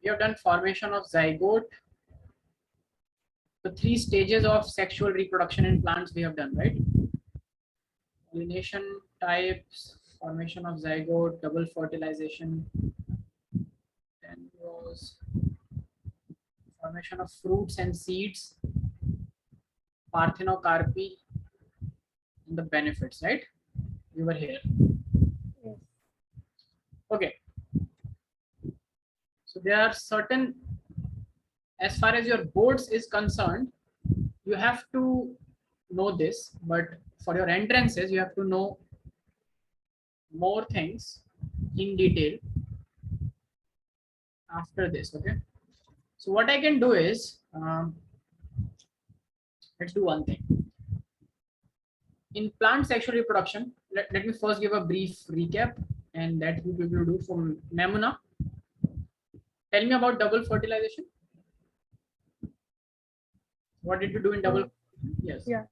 We have done formation of zygote. The 3 stages of sexual reproduction in plants we have done, right? Pollination types, formation of zygote, double fertilization, then was formation of fruits and seeds, parthenocarpy, and the benefits, right? We were here. Yes. Okay. So there are certain, as far as your boards is concerned, you have to know this, but for your entrances, you have to know more things in detail after this. Okay. So what I can do is, let's do one thing. In plant sexual reproduction, let me first give a brief recap, and that we will do from Memuna. Tell me about double fertilization. What did you do in double? Yes. Yeah.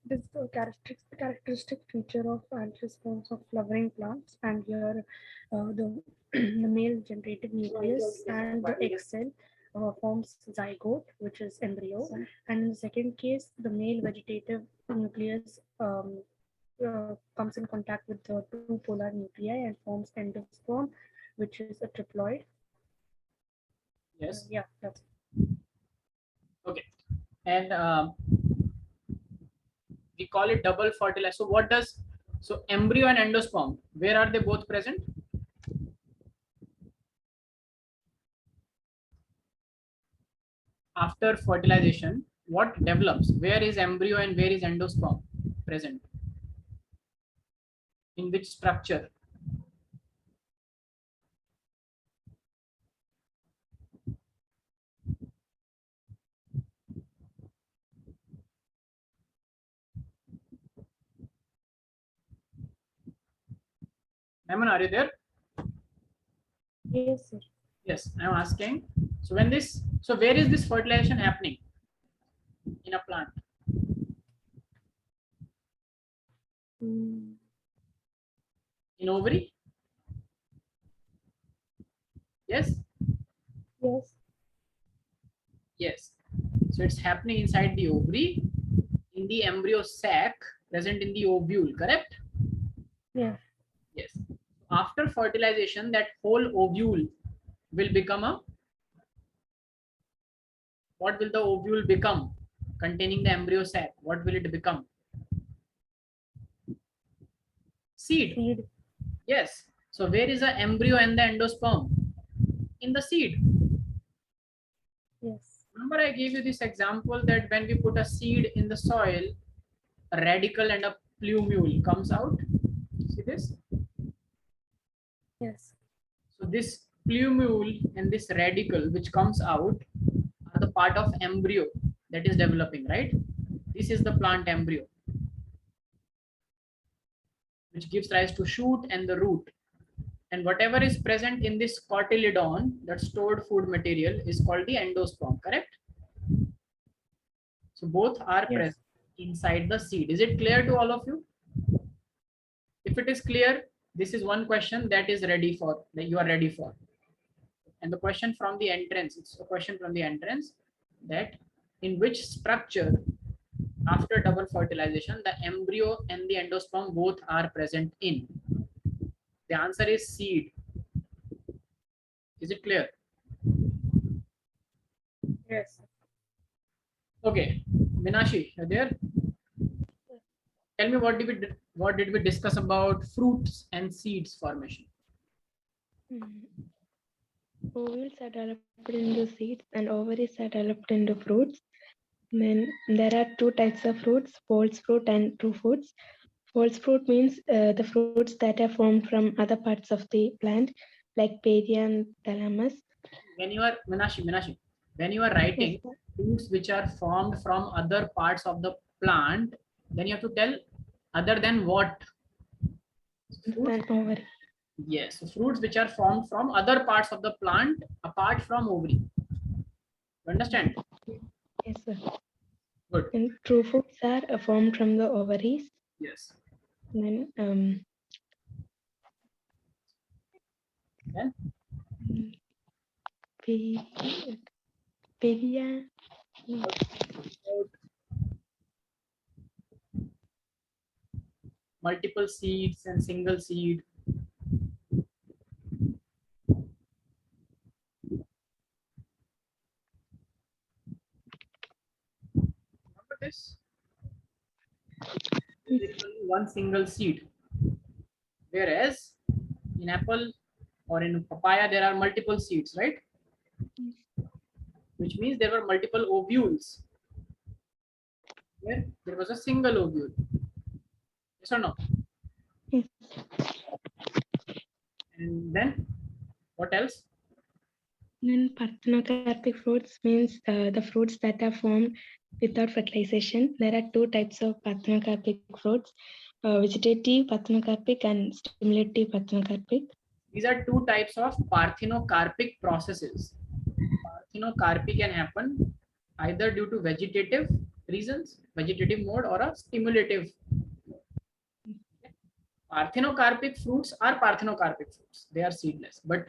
It is the characteristic feature of angiosperms of flowering plants, and here the male generative nucleus and the egg cell forms zygote, which is embryo, and in the second case, the male vegetative nucleus comes in contact with the two polar nuclei and forms endosperm, which is a triploid. Yes. Yeah, that's Okay. And we call it double fertilization. So what does, so embryo and endosperm, where are they both present? After fertilization, what develops? Where is embryo and where is endosperm present? In which structure? Naman, are you there? yes, sir. Yes, I'm asking. So when this, so where is this fertilization happening in a plant? Mm, In ovary? Yes? yes, Yes. So it's happening inside the ovary, in the embryo sac present in the ovule, correct? yeah, Yes. After fertilization, that whole ovule will become a, what will the ovule become? Containing the embryo sac, what will it become? Seed. seed. Yes. So where is the embryo and the endosperm? In the seed. Yes, Remember I gave you this example that when we put a seed in the soil, a radical and a plumule comes out. See this? yes, So this plumule and this radical which comes out are the part of embryo that is developing, right? This is the plant embryo, which gives rise to shoot and the root. And whatever is present in this cotyledon, that stored food material, is called the endosperm, correct? So both are yes, present inside the seed. Is it clear to all of you? If it is clear, this is one question that is ready for, that you are ready for. And the question from the entrance, it's a question from the entrance, that in which structure after double fertilization the embryo and the endosperm both are present in? The answer is seed. Is it clear? yes. Okay, Minashi, you're there? Tell me, what did we discuss about fruits and seeds formation? Ovules are developed into seeds and ovaries are developed into fruits. Then there are two types of fruits, false fruit and true fruits. False fruit means the fruits that are formed from other parts of the plant, like peria and thalamus. When you are, Minashi, when you are writing Yes, fruits which are formed from other parts of the plant, then you have to tell other than what? Fruits, an ovary. yes, so fruits which are formed from other parts of the plant apart from ovary. You understand? Yes, sir. Good. And true fruits are formed from the ovaries. Yes. Then Then Pedia. Multiple seeds and single seed. Remember this? There is only one single seed. Whereas in apple or in papaya, there are multiple seeds, right? Which means there were multiple ovules. Where there was a single ovule. Yes or no? Yes. And then what else? Then parthenocarpic fruits means the fruits that are formed without fertilization. There are two types of parthenocarpic fruits, vegetative parthenocarpic and stimulative parthenocarpic. These are two types of parthenocarpic processes. Parthenocarpy can happen either due to vegetative reasons, vegetative mode, or a stimulative. Parthenocarpic fruits are parthenocarpic fruits. They are seedless, but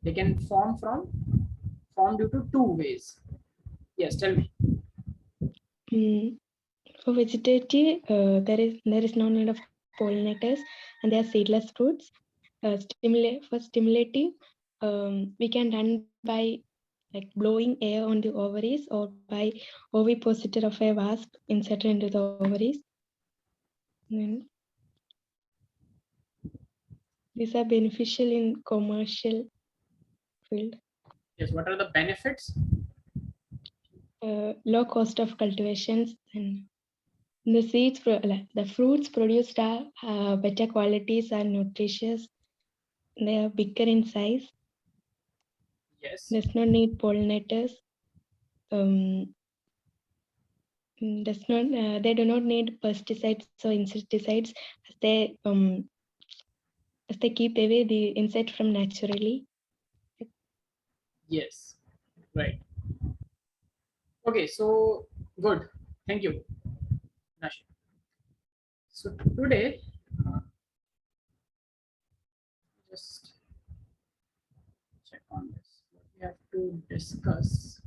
they can form due to two ways. Yes, tell me. For vegetative, there is no need of pollinators, and they are seedless fruits. For stimulative, we can run by like blowing air on the ovaries or by ovipositor of a wasp inserted into the ovaries. And these are beneficial in commercial field. Yes, what are the benefits? Low cost of cultivations, and the seeds, the fruits produced are better qualities and nutritious. They are bigger in size. Yes. Does not need pollinators. They do not need pesticides or insecticides as they keep away the insect from naturally. Yes, right. Okay, so good. Thank you, Nashi. So today, just check on this. What we have to discuss.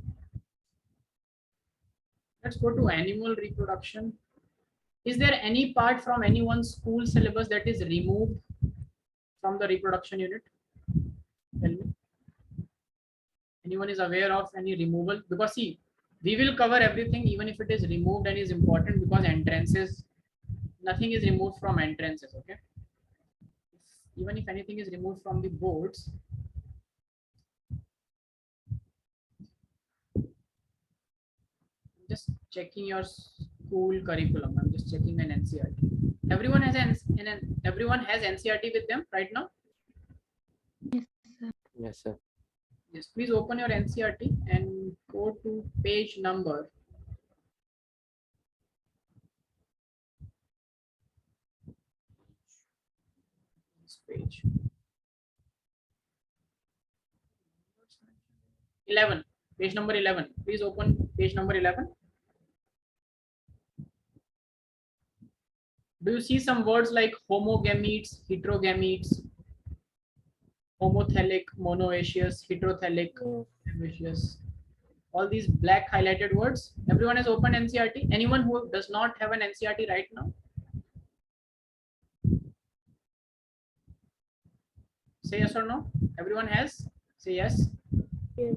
Let's go to animal reproduction. Is there any part from anyone's school syllabus that is removed from the reproduction unit? Tell me. Anyone is aware of any removal? Because see, we will cover everything even if it is removed and is important, because entrances, nothing is removed from entrances, okay? Even if anything is removed from the boards, just checking your school curriculum. I'm just checking an NCERT. Everyone has everyone has NCERT with them right now? Yes, sir. Yes, please open your NCERT and go to page number. This page 11, page number 11. Please open page number 11. Do you see some words like homogametes, heterogametes, homothallic, monoecious, heterothallic, ambitious? All these black highlighted words. Everyone has opened NCERT. Anyone who does not have an NCERT right now? Say yes or no. Everyone has? Say yes. Yes.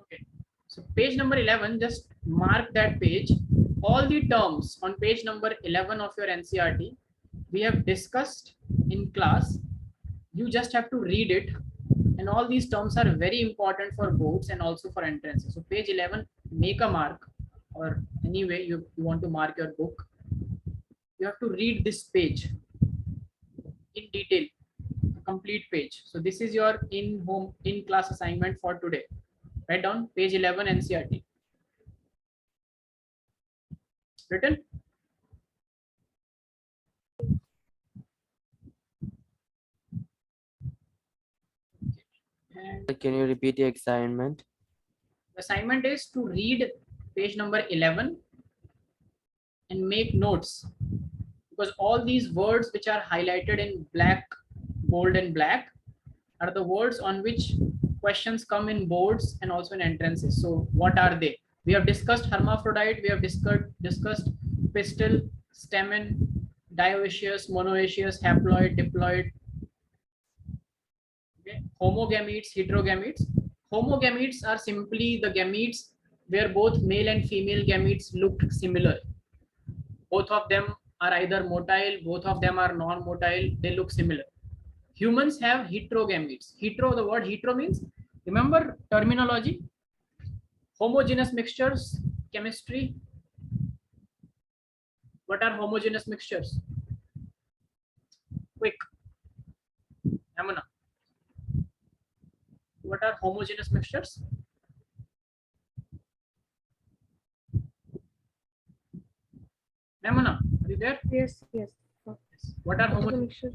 Okay. So page number 11, just mark that page. All the terms on page number 11 of your NCERT, we have discussed in class. You just have to read it. And all these terms are very important for boards and also for entrances. So page 11, make a mark, or any way you want to mark your book. You have to read this page in detail, a complete page. So this is your in class assignment for today. Write down page 11 NCERT. Written? And Can you repeat the assignment? the assignment is to read page number 11 and make notes, because all these words which are highlighted in black, bold and black are the words on which questions come in boards and also in entrances. So what are they? We have discussed hermaphrodite, we have discussed pistil, stamen, dioecious, monoecious, haploid, diploid. Okay. Homogametes, heterogametes. Homogametes are simply the gametes where both male and female gametes look similar. Both of them are either motile, both of them are non-motile, they look similar. Humans have heterogametes. Hetero, the word hetero means, remember terminology? Homogeneous mixtures, chemistry. What are homogeneous mixtures? Quick. Yamuna. What are homogeneous mixtures? Yamuna, are you there? Yes, yes. What are It is a homogeneous? mixture.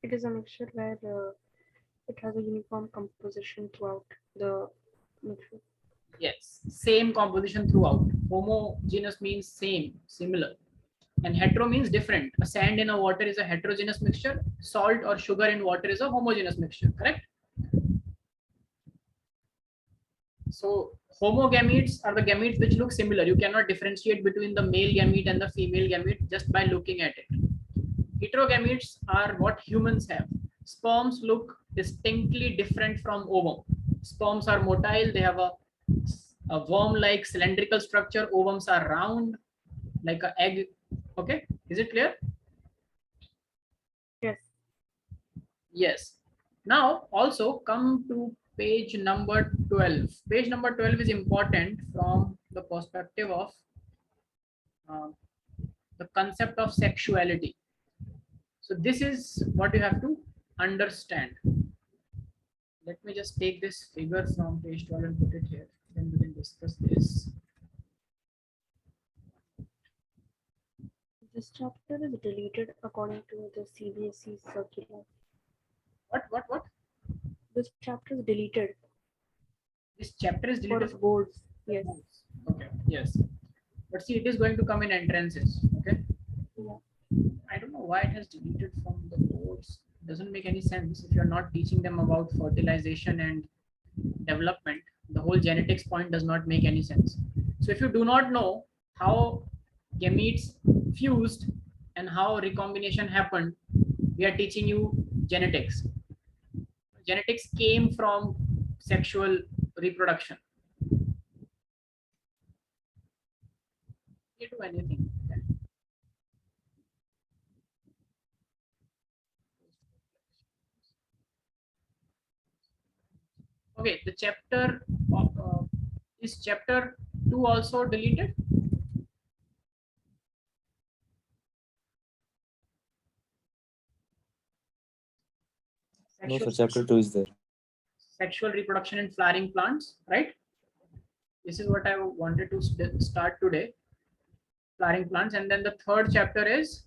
It is a mixture where it has a uniform composition throughout the mixture. Yes, same composition throughout. Homogeneous means same, similar. And hetero means different. A sand in a water is a heterogeneous mixture. Salt or sugar in water is a homogeneous mixture, correct? So homogametes are the gametes which look similar. You cannot differentiate between the male gamete and the female gamete just by looking at it. Heterogametes are what humans have. Sperms look distinctly different from ovum. Sperms are motile. They have a worm-like cylindrical structure. Ovums are round, like an egg. Okay, is it clear? Yes. Yes. Now also come to page number 12. Page number 12 is important from the perspective of uh, the concept of sexuality. So this is what you have to understand. Let me just take this figure from page 12 and put it here. Then we can discuss this. This chapter is deleted according to the CBSE circular. What? This chapter is deleted This chapter is for deleted. boards. Yes. Okay. Yes. But see, it is going to come in entrances. Okay. Yeah. I don't know why it has deleted from the boards. Doesn't make any sense if you're not teaching them about fertilization and development. The whole genetics point does not make any sense. So if you do not know how gametes fused and how recombination happened, we are teaching you genetics. Genetics came from sexual reproduction. You do anything. Okay, the chapter of is chapter 2 also deleted? No, so Sexual, chapter 2 is there. sexual reproduction in flowering plants, right? This is what I wanted to start today. Flowering plants, and then the third chapter is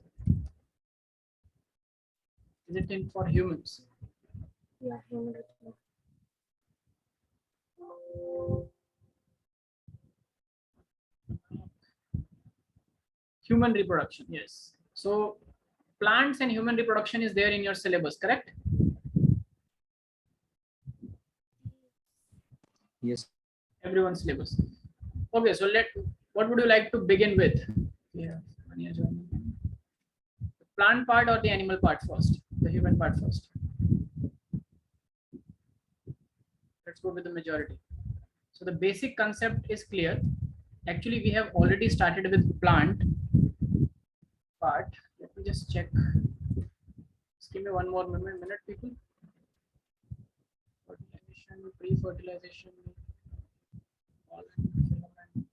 it in for humans? Yeah. human reproduction. Human reproduction, yes. So plants and human reproduction is there in your syllabus, correct? Yes. Everyone's syllabus. Okay, so what would you like to begin with? Yeah, the plant part or the animal part first? The human part first. Let's go with the majority. So the basic concept is clear. Actually, we have already started with plant part. Let me just check. Just give me one more minute, people. Fertilization, pre-fertilization, filament.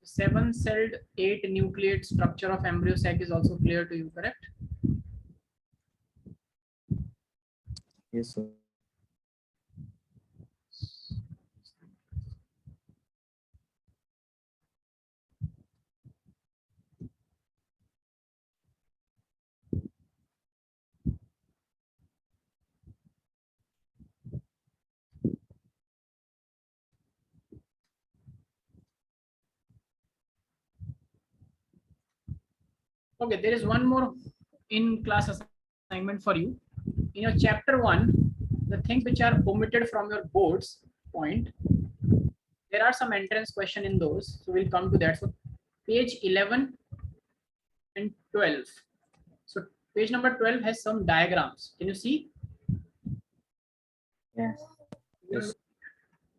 7-celled 8-nucleate structure of embryo sac is also clear to you, correct? Yes, sir. Okay, there is one more in class assignment for you. In your chapter 1, the things which are omitted from your boards point, there are some entrance question in those. So we'll come to that. So page 11 and 12. So page number 12 has some diagrams. Can you see? Yes. Yes.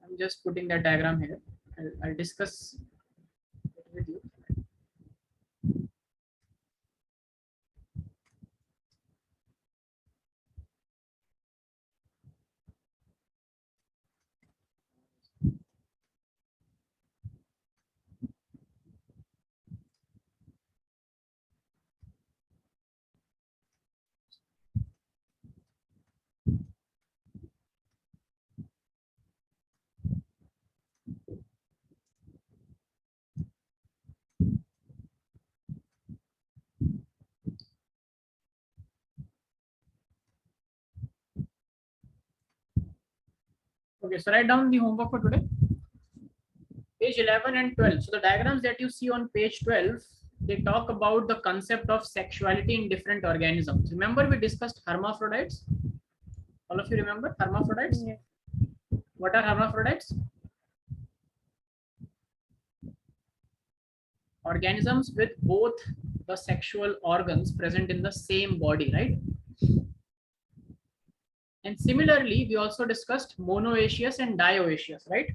I'm just putting that diagram here. I'll discuss it with you. Okay, so write down the homework for today. Page 11 and 12. So the diagrams that you see on page 12, they talk about the concept of sexuality in different organisms. Remember we discussed hermaphrodites? All of you remember hermaphrodites? Yes. What are hermaphrodites? Organisms with both the sexual organs present in the same body, right? And similarly, we also discussed monoecious and dioecious, right?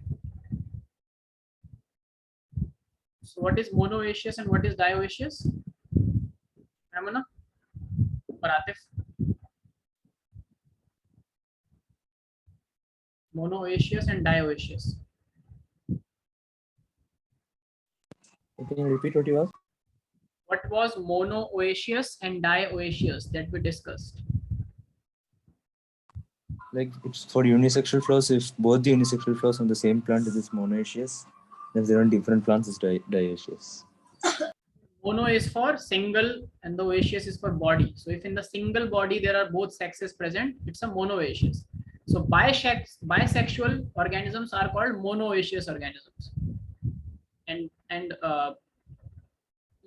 So what is monoecious and what is dioecious? Ramana? Paratif? Monoecious and dioecious. Can you repeat what you asked? What was monoecious and dioecious that we discussed? Like it's for unisexual flowers. If both the unisexual flowers on the same plant is monoecious, if they're on different plants, it's dioecious. Mono is for single and the oecious is for body. So if in the single body there are both sexes present, it's a monoecious. So bisexual organisms are called monoecious organisms. And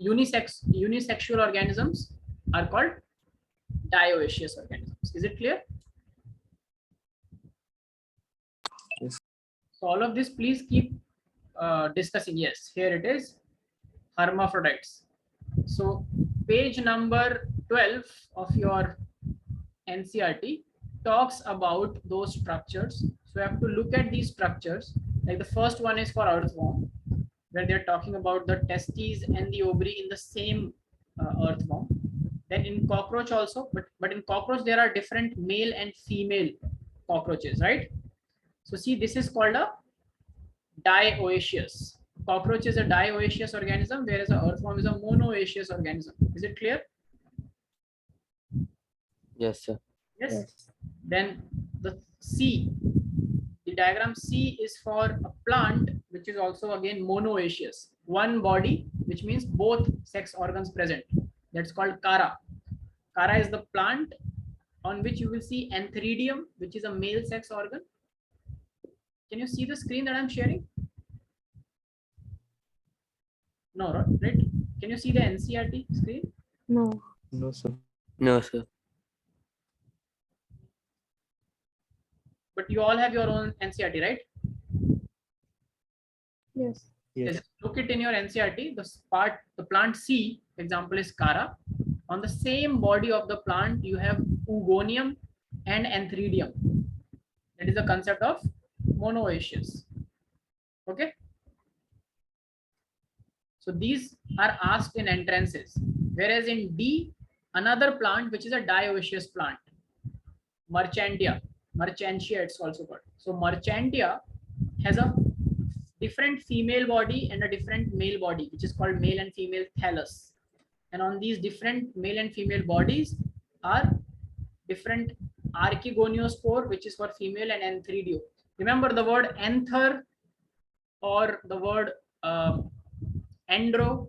unisexual organisms are called dioecious organisms. Is it clear? Yes. So all of this, please keep discussing. Yes, here it is. Hermaphrodites. So page number 12 of your NCERT talks about those structures. So you have to look at these structures. Like the first one is for earthworm, where they're talking about the testes and the ovary in the same earthworm. Then in cockroach also, but in cockroach there are different male and female cockroaches, right? So see, this is called a dioecious. Cockroach is a dioecious organism, whereas a earthworm is a monoecious organism. Is it clear? Yes, sir. Yes. Yes. Then the C, the diagram C is for a plant which is also again monoecious. One body, which means both sex organs present. That's called Cara. Cara is the plant on which you will see Antheridium, which is a male sex organ. Can you see the screen that I'm sharing? No, right? Can you see the NCERT screen? No. No, sir. No, sir. But you all have your own NCERT, right? Yes. Yes. Yes. Look it in your NCERT. The plant C, example is Cara. On the same body of the plant, you have Oogonium and Antheridium. That is the concept of monoecious. Okay. So these are asked in entrances. Whereas in D, another plant which is a dioecious plant, Merchantia it's also called. So Merchantia has a different female body and a different male body, which is called male and female thallus. And on these different male and female bodies are different archegoniospore, which is for female, and antheridio. Remember the word anther or the word andro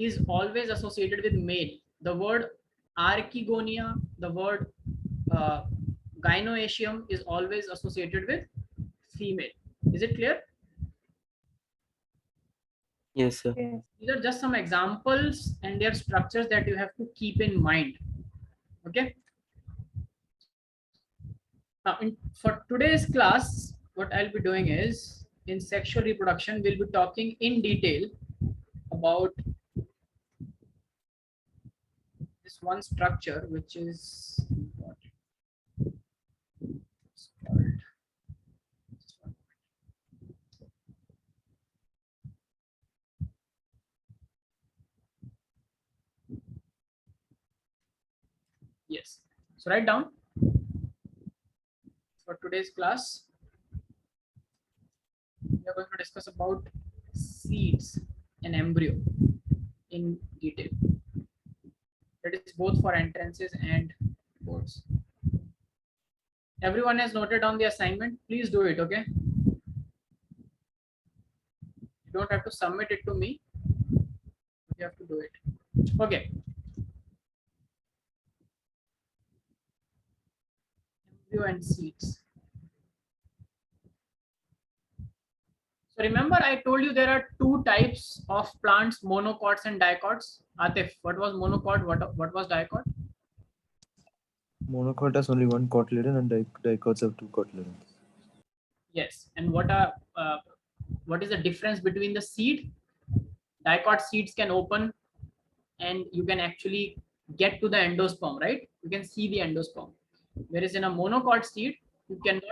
is always associated with male. The word archegonia, the word gynoecium is always associated with female. Is it clear? Yes, sir. Yes. These are just some examples and their structures that you have to keep in mind. Okay. Now, for today's class, what I'll be doing is in sexual reproduction, we'll be talking in detail about this one structure, which is what? It's called- Yes. So write down for today's class. We are going to discuss about seeds and embryo in detail. That is both for entrances and boards. Everyone has noted on the assignment. Please do it, okay? You don't have to submit it to me. You have to do it. Okay. Embryo and seeds. So remember, I told you there are two types of plants, monocots and dicots. Atif, what was monocot? What was dicot? Monocot has only one cotyledon and dicots have two cotyledons. Yes. And what is the difference between the seed? Dicot seeds can open and you can actually get to the endosperm, right? You can see the endosperm. Whereas in a monocot seed, you cannot,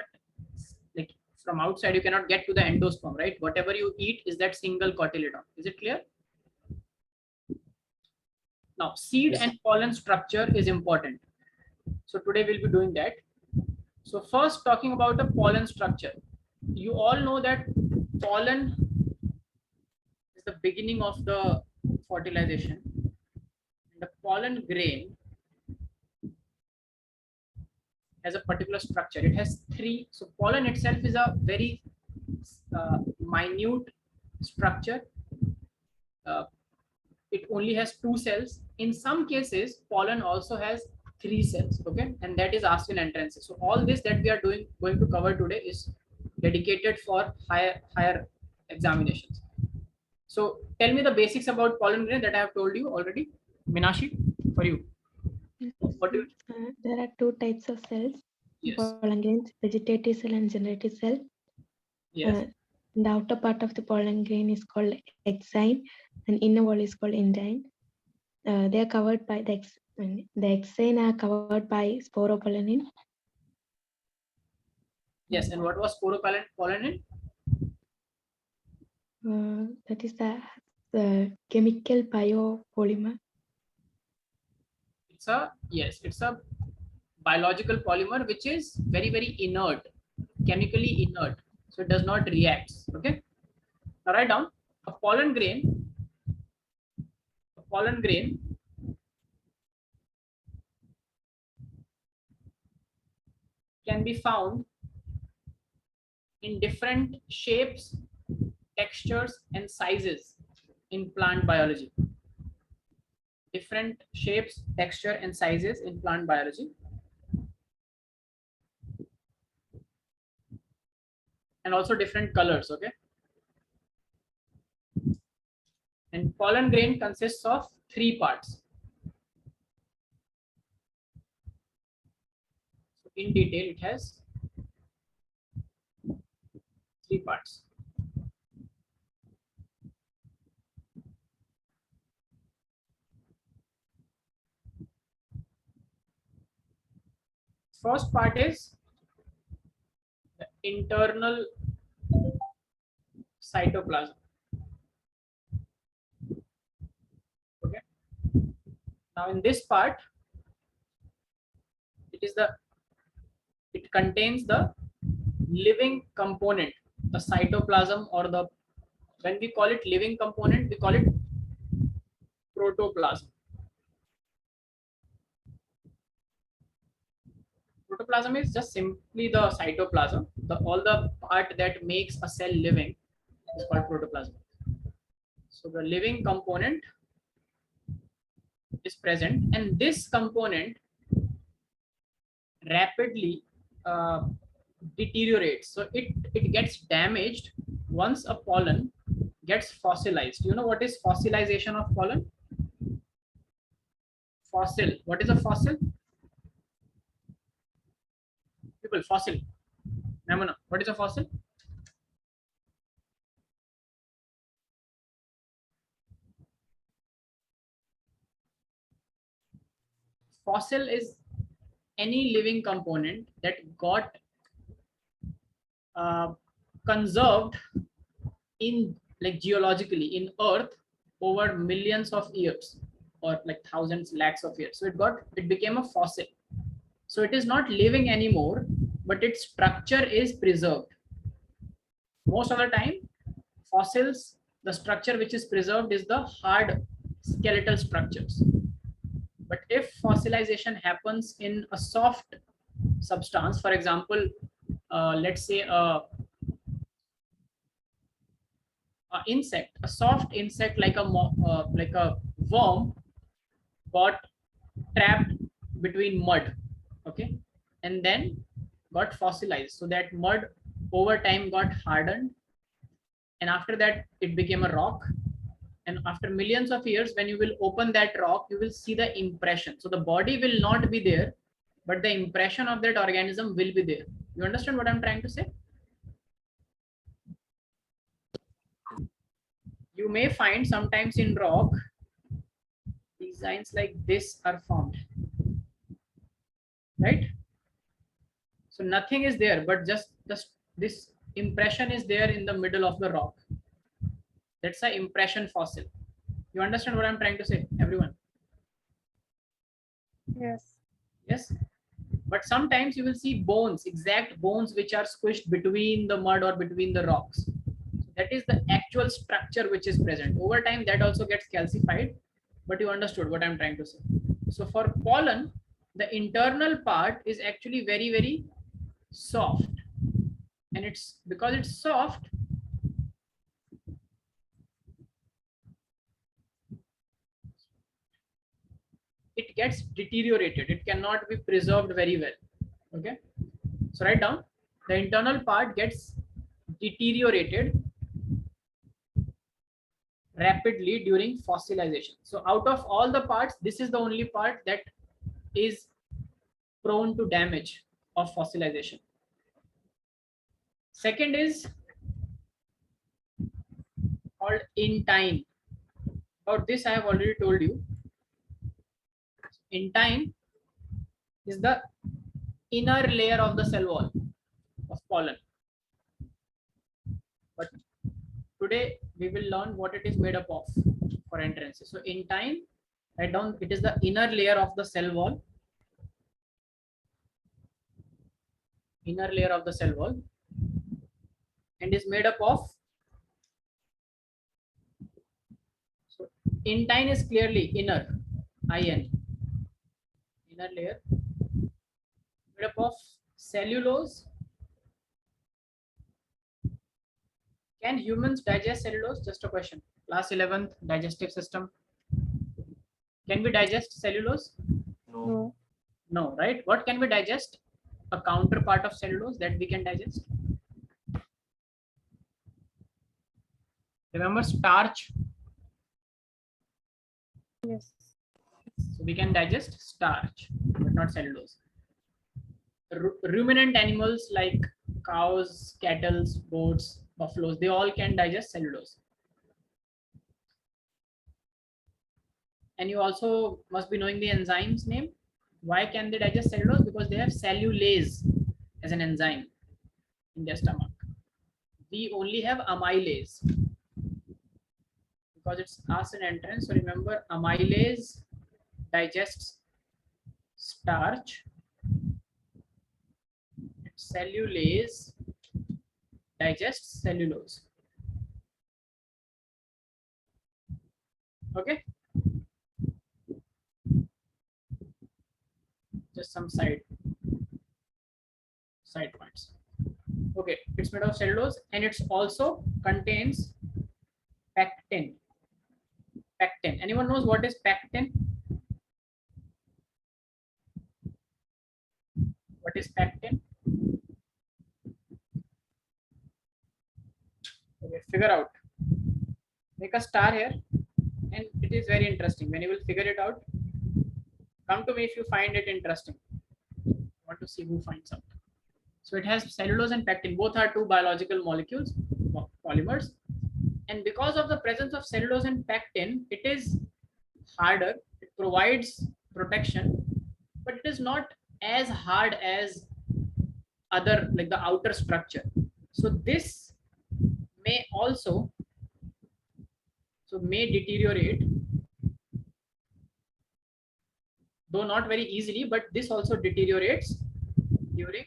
like from outside, you cannot get to the endosperm, right? Whatever you eat is that single cotyledon. Is it clear? Now, seed Yes. and pollen structure is important. So today we'll be doing that. So first, talking about the pollen structure. You all know that pollen is the beginning of the fertilization. The pollen grain has a particular structure. It has three. So pollen itself is a very minute structure. It only has 2 cells. In some cases, pollen also has 3 cells. Okay, and that is asked in entrances. So all this that we are going to cover today is dedicated for higher examinations. So tell me the basics about pollen grain that I have told you already. Minashi, for you. What do you? There are two types of cells, Yes. pollen grains, vegetative cell and generative cell. Yes. The outer part of the pollen grain is called exine and inner wall is called endyne. They are covered by the exine are covered by sporopollenin. Yes. And what was sporopollenin? That is the chemical biopolymer. It's a biological polymer which is very inert, chemically inert, so it does not react. Okay, now write down a pollen grain can be found in different shapes, textures and sizes in plant biology. Different shapes, texture and sizes in plant biology. And also different colors, okay? And pollen grain consists of 3 parts. So in detail, it has 3 parts. First part is the internal cytoplasm. Okay. Now in this part, it contains the living component, the cytoplasm, or when we call it living component, we call it protoplasm. Protoplasm is just simply the cytoplasm. All the part that makes a cell living is called protoplasm. So the living component is present, and this component rapidly deteriorates. So it gets damaged once a pollen gets fossilized. You know what is fossilization of pollen? Fossil. What is a fossil? People, fossil. Namuna, what is a fossil? Fossil is any living component that got conserved in, like, geologically in earth over millions of years, or like thousands, lakhs of years. So it became a fossil. So it is not living anymore, but its structure is preserved. Most of the time, fossils, the structure which is preserved is the hard skeletal structures. But if fossilization happens in a soft substance, for example, let's say a insect, a soft insect like a worm got trapped between mud, okay, and then got fossilized. So that mud over time got hardened, and after that it became a rock. And after millions of years, when you will open that rock, you will see the impression. So the body will not be there, but the impression of that organism will be there. You understand what I'm trying to say? You may find sometimes in rock designs like this are formed, right? So nothing is there, but just this impression is there in the middle of the rock. That's an impression fossil. You understand what I'm trying to say, everyone? Yes. Yes. But sometimes you will see bones, exact bones, which are squished between the mud or between the rocks. That is the actual structure which is present. Over time, that also gets calcified, but you understood what I'm trying to say. So for pollen, the internal part is actually very, very soft. And it's because it's soft, it gets deteriorated. It cannot be preserved very well. Okay. So write down, the internal part gets deteriorated rapidly during fossilization. So out of all the parts, this is the only part that is prone to damage of fossilization. Second is called intine. About this I have already told you. Intine is the inner layer of the cell wall of pollen. But today we will learn what it is made up of for entrances. So intine, write down, it is the inner layer of the cell wall. Inner layer of the cell wall, and is made up of, so intine is clearly inner, in, inner layer, made up of cellulose. Can humans digest cellulose? Just a question. Class 11th, digestive system. Can we digest cellulose? No. No, right? What can we digest? A counterpart of cellulose that we can digest. Remember starch? Yes. So we can digest starch, but not cellulose. Ruminant animals like cows, cattle, goats, buffaloes, they all can digest cellulose. And you also must be knowing the enzyme's name. Why can they digest cellulose? Because they have cellulase as an enzyme in their stomach. We only have amylase because it's asked in entrance. So remember, amylase digests starch. Cellulase digests cellulose. Okay. Just some side points. Okay, it's made of cellulose and it's also contains pectin. Pectin. Anyone knows what is pectin? What is pectin? Okay, figure out. Make a star here, and it is very interesting. When you will figure it out, come to me if you find it interesting. I want to see who finds out. So it has cellulose and pectin. Both are two biological molecules, polymers. And because of the presence of cellulose and pectin, it is harder. It provides protection, but it is not as hard as other, like the outer structure. So this may also, may deteriorate, though not very easily, but this also deteriorates during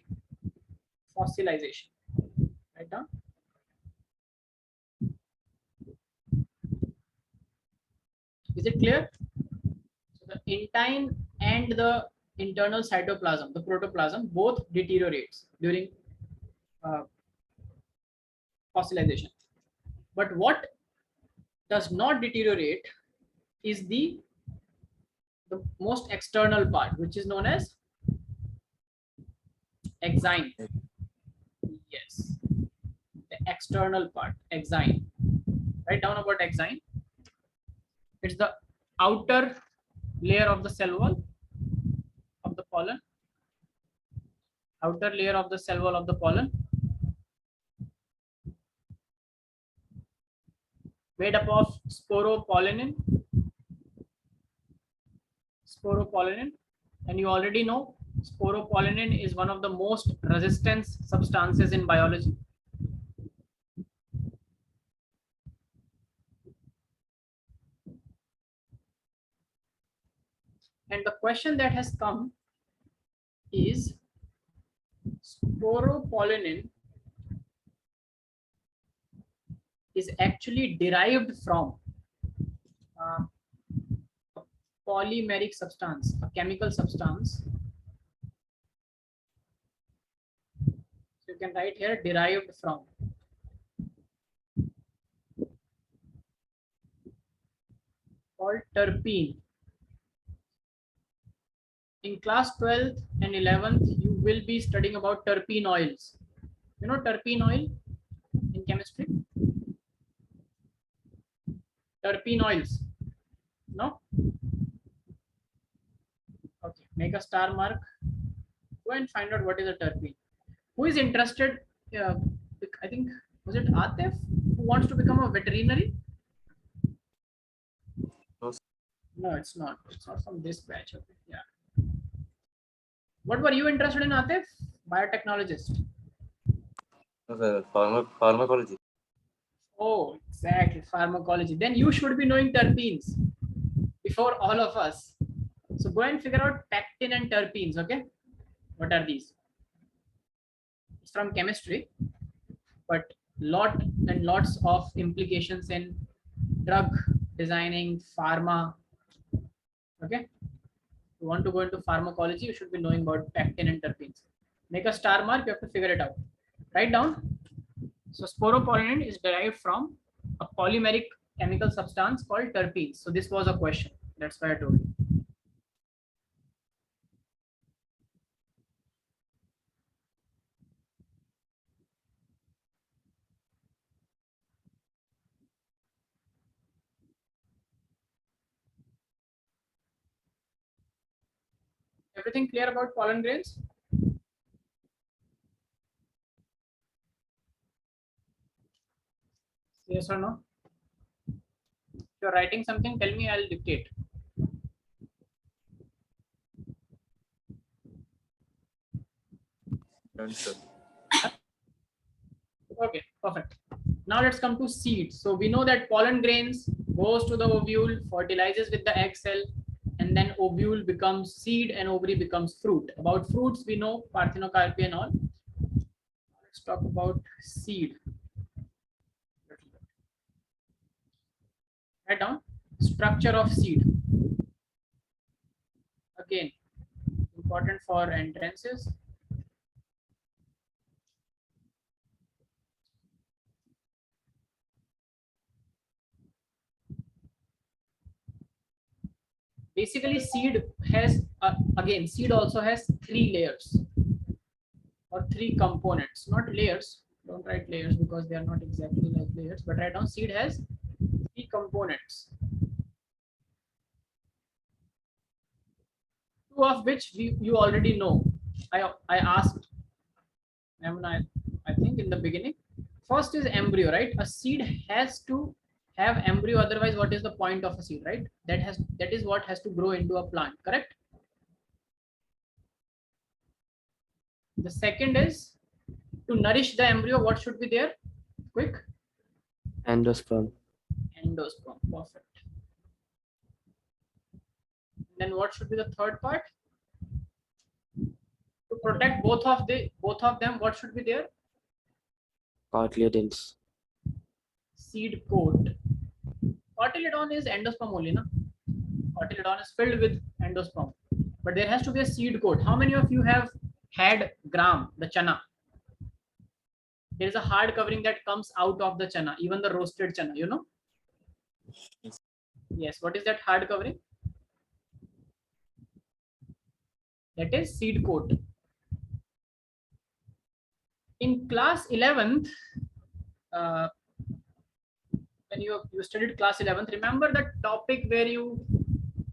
fossilization. Right down. Is it clear? So the intine and the internal cytoplasm, the protoplasm, both deteriorates during fossilization. But what does not deteriorate is the most external part, which is known as exine. Yes, the external part, exine. Write down about exine. It's the outer layer of the cell wall of the pollen. Outer layer of the cell wall of the pollen, made up of sporopollenin. Sporopollenin, and you already know sporopollenin is one of the most resistance substances in biology. And the question that has come is sporopollenin is actually derived from a polymeric substance, a chemical substance. So you can write here derived from. Called terpene. In class 12th and 11th, you will be studying about terpene oils. You know terpene oil in chemistry? Terpene oils. No? Okay, make a star mark. Go and find out what is a terpene. Who is interested? I think, was it Atif who wants to become a veterinary? No, it's not. It's not from this batch. Okay. Yeah. What were you interested in, Atif? Biotechnologist. Pharmacology. Oh, exactly. Pharmacology. Then you should be knowing terpenes before all of us. So go and figure out pectin and terpenes. Okay. What are these? It's from chemistry, but lot and lots of implications in drug designing, pharma. Okay. If you want to go into pharmacology, you should be knowing about pectin and terpenes. Make a star mark, you have to figure it out. Write down. So sporopollenin is derived from a polymeric chemical substance called terpenes. So this was a question. That's why I told you. Everything clear about pollen grains? Yes or no? If you're writing something, tell me, I'll dictate. Okay, perfect. Now let's come to seeds. So we know that pollen grains goes to the ovule, fertilizes with the egg cell, and then ovule becomes seed and ovary becomes fruit. About fruits, we know parthenocarpy and all. Let's talk about seed. Write down structure of seed. Again, important for entrances. Basically, seed has again, seed also has 3 layers or 3 components, not layers. Don't write layers because they are not exactly like layers, but write down seed has 3 components, two of which you already know. I asked, I think in the beginning. First is embryo, right? A seed has to have embryo, otherwise what is the point of a seed, right? That is what has to grow into a plant, correct? The second is to nourish the embryo, what should be there? Quick. Endosperm. Endosperm, perfect. Then what should be the third part? To protect both of them, what should be there? Cotyledons. Seed coat. Cotyledon is endosperm only, na? Cotyledon is filled with endosperm, but there has to be a seed coat. How many of you have had gram, the chana? There is a hard covering that comes out of the chana, even the roasted chana, you know? Yes, what is that hard covering? That is seed coat. In class 11th, when you studied class 11th, remember the topic where you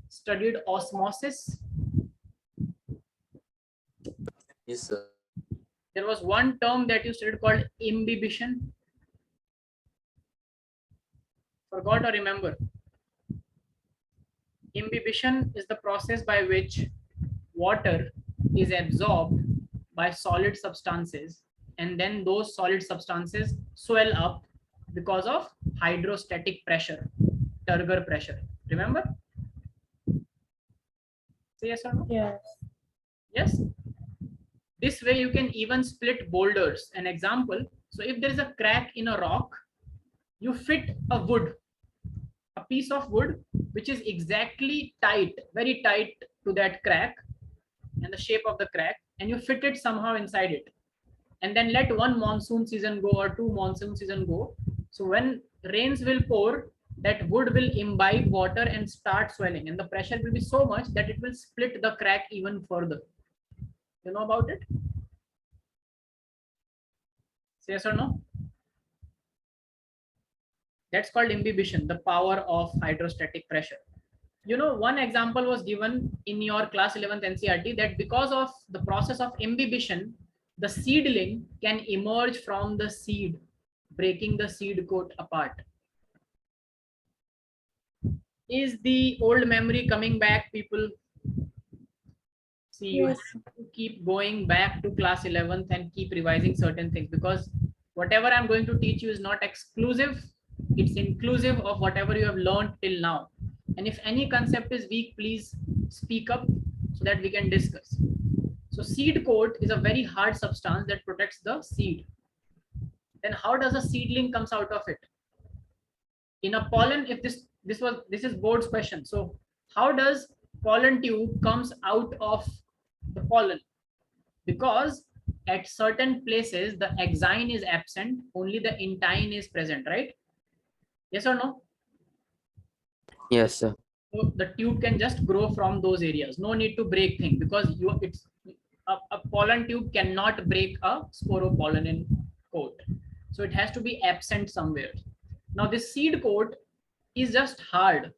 studied osmosis? Yes, sir. There was one term that you studied called imbibition. Forgot or remember? Imbibition is the process by which water is absorbed by solid substances, and then those solid substances swell up because of hydrostatic pressure, Turgor pressure. Remember? Say yes or no? Yes. Yes. This way you can even split boulders. An example, so if there is a crack in a rock, you fit a wood, a piece of wood which is exactly tight, very tight to that crack and the shape of the crack, and you fit it somehow inside it, and then let one monsoon season go or two monsoon season go. So when rains will pour, that wood will imbibe water and start swelling, and the pressure will be so much that it will split the crack even further. You know about it? Say yes or no? That's called imbibition, the power of hydrostatic pressure. You know, one example was given in your class 11th NCERT that because of the process of imbibition, the seedling can emerge from the seed, breaking the seed coat apart. Is the old memory coming back, people? See, you Yes. have to keep going back to class 11th and keep revising certain things, because whatever I'm going to teach you is not exclusive, it's inclusive of whatever you have learned till now. And if any concept is weak, please speak up so that we can discuss. So seed coat is a very hard substance that protects the seed. Then how does a seedling comes out of it? In a pollen, if this is board's question. So how does pollen tube comes out of the pollen? Because at certain places the exine is absent, only the intine is present, right? Yes or no? Yes, sir. So the tube can just grow from those areas. No need to break things, because it's a pollen tube cannot break a sporopollen coat. So it has to be absent somewhere. Now this seed coat is just hard.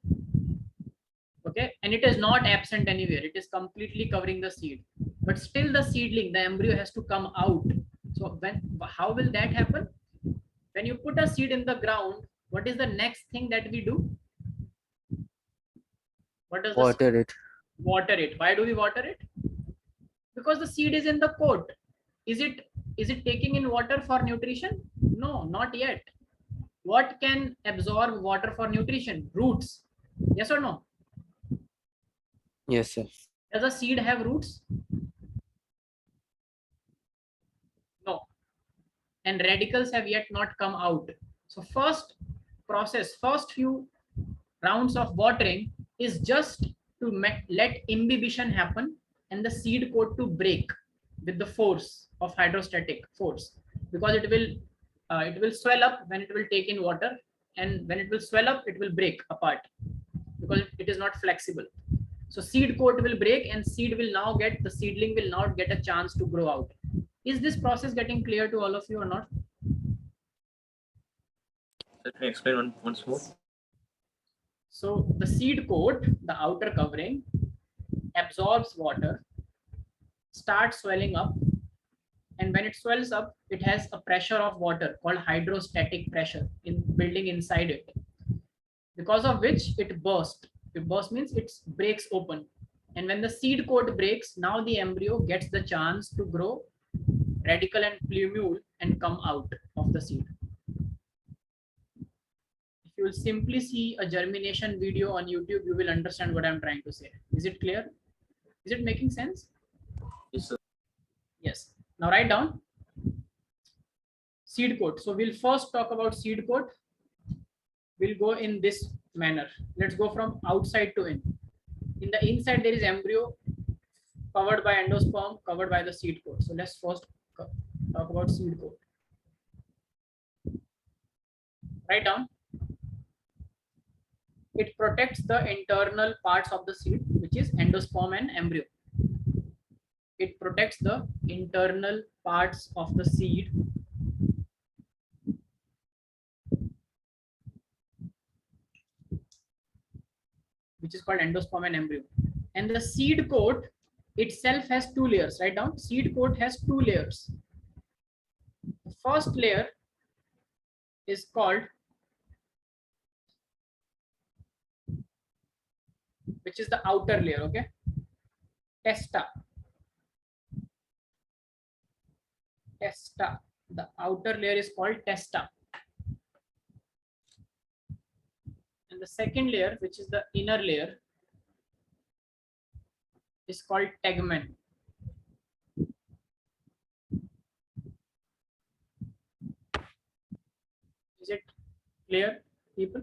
Okay, and it is not absent anywhere. It is completely covering the seed. But still the seedling, the embryo has to come out. So how will that happen? When you put a seed in the ground, what is the next thing that we do? What does Water it. Water it. Why do we water it? Because the seed is in the coat. Is it taking in water for nutrition? No, not yet. What can absorb water for nutrition? Roots. Yes or no? Yes, sir. Does a seed have roots? No. And radicals have yet not come out. So first few rounds of watering is just to let imbibition happen and the seed coat to break with the force of hydrostatic force, because it will swell up when it will take in water, and when it will swell up it will break apart because it is not flexible. So seed coat will break and the seedling will now get a chance to grow out. Is this process getting clear to all of you or not? Let me explain once more. So the seed coat, the outer covering, absorbs water, starts swelling up, and when it swells up, it has a pressure of water called hydrostatic pressure in building inside it, because of which it bursts. It bursts means it breaks open. And when the seed coat breaks, now the embryo gets the chance to grow radicle and plumule and come out of the seed. If you will simply see a germination video on YouTube, you will understand what I'm trying to say. Is it clear? Is it making sense? Yes, sir. Yes. Now write down seed coat. So we'll first talk about seed coat. We'll go in this manner. Let's go from outside to in. In the inside, there is embryo covered by endosperm, covered by the seed coat. So let's first talk about seed coat. Write down. It protects the internal parts of the seed, which is endosperm and embryo. It protects the internal parts of the seed, which is called endosperm and embryo. And the seed coat itself has two layers. Write down. Seed coat has two layers. The first layer is called, which is the outer layer, okay? Testa. Testa. The outer layer is called testa. And the second layer, which is the inner layer, is called tegmen. Is it clear, people?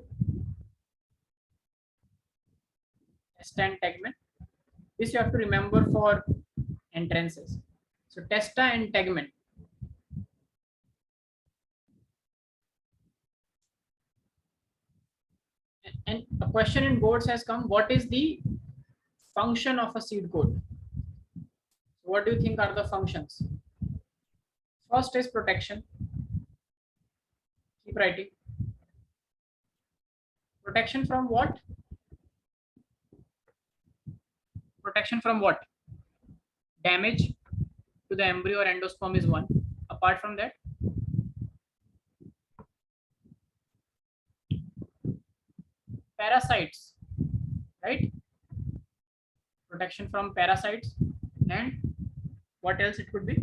Testa and tegmen. This you have to remember for entrances. So testa and tegmen. And a question in boards has come, what is the function of a seed coat? What do you think are the functions? First is protection. Keep writing. Protection from what? Protection from what? Damage to the embryo or endosperm is one. Apart from that, parasites, right? Protection from parasites. And what else it could be?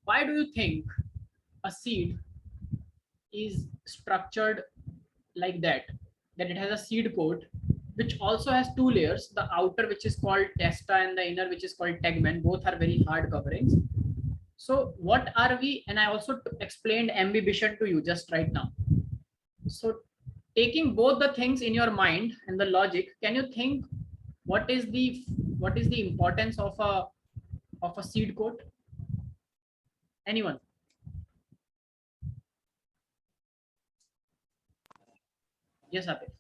Why do you think a seed is structured like that? That it has a seed coat, which also has two layers, the outer, which is called testa, and the inner, which is called tegmen. Both are very hard coverings. So what are we, and I also explained ambibition to you just right now. So taking both the things in your mind and the logic, can you think what is the importance of a seed coat? Anyone? Yes, Atif.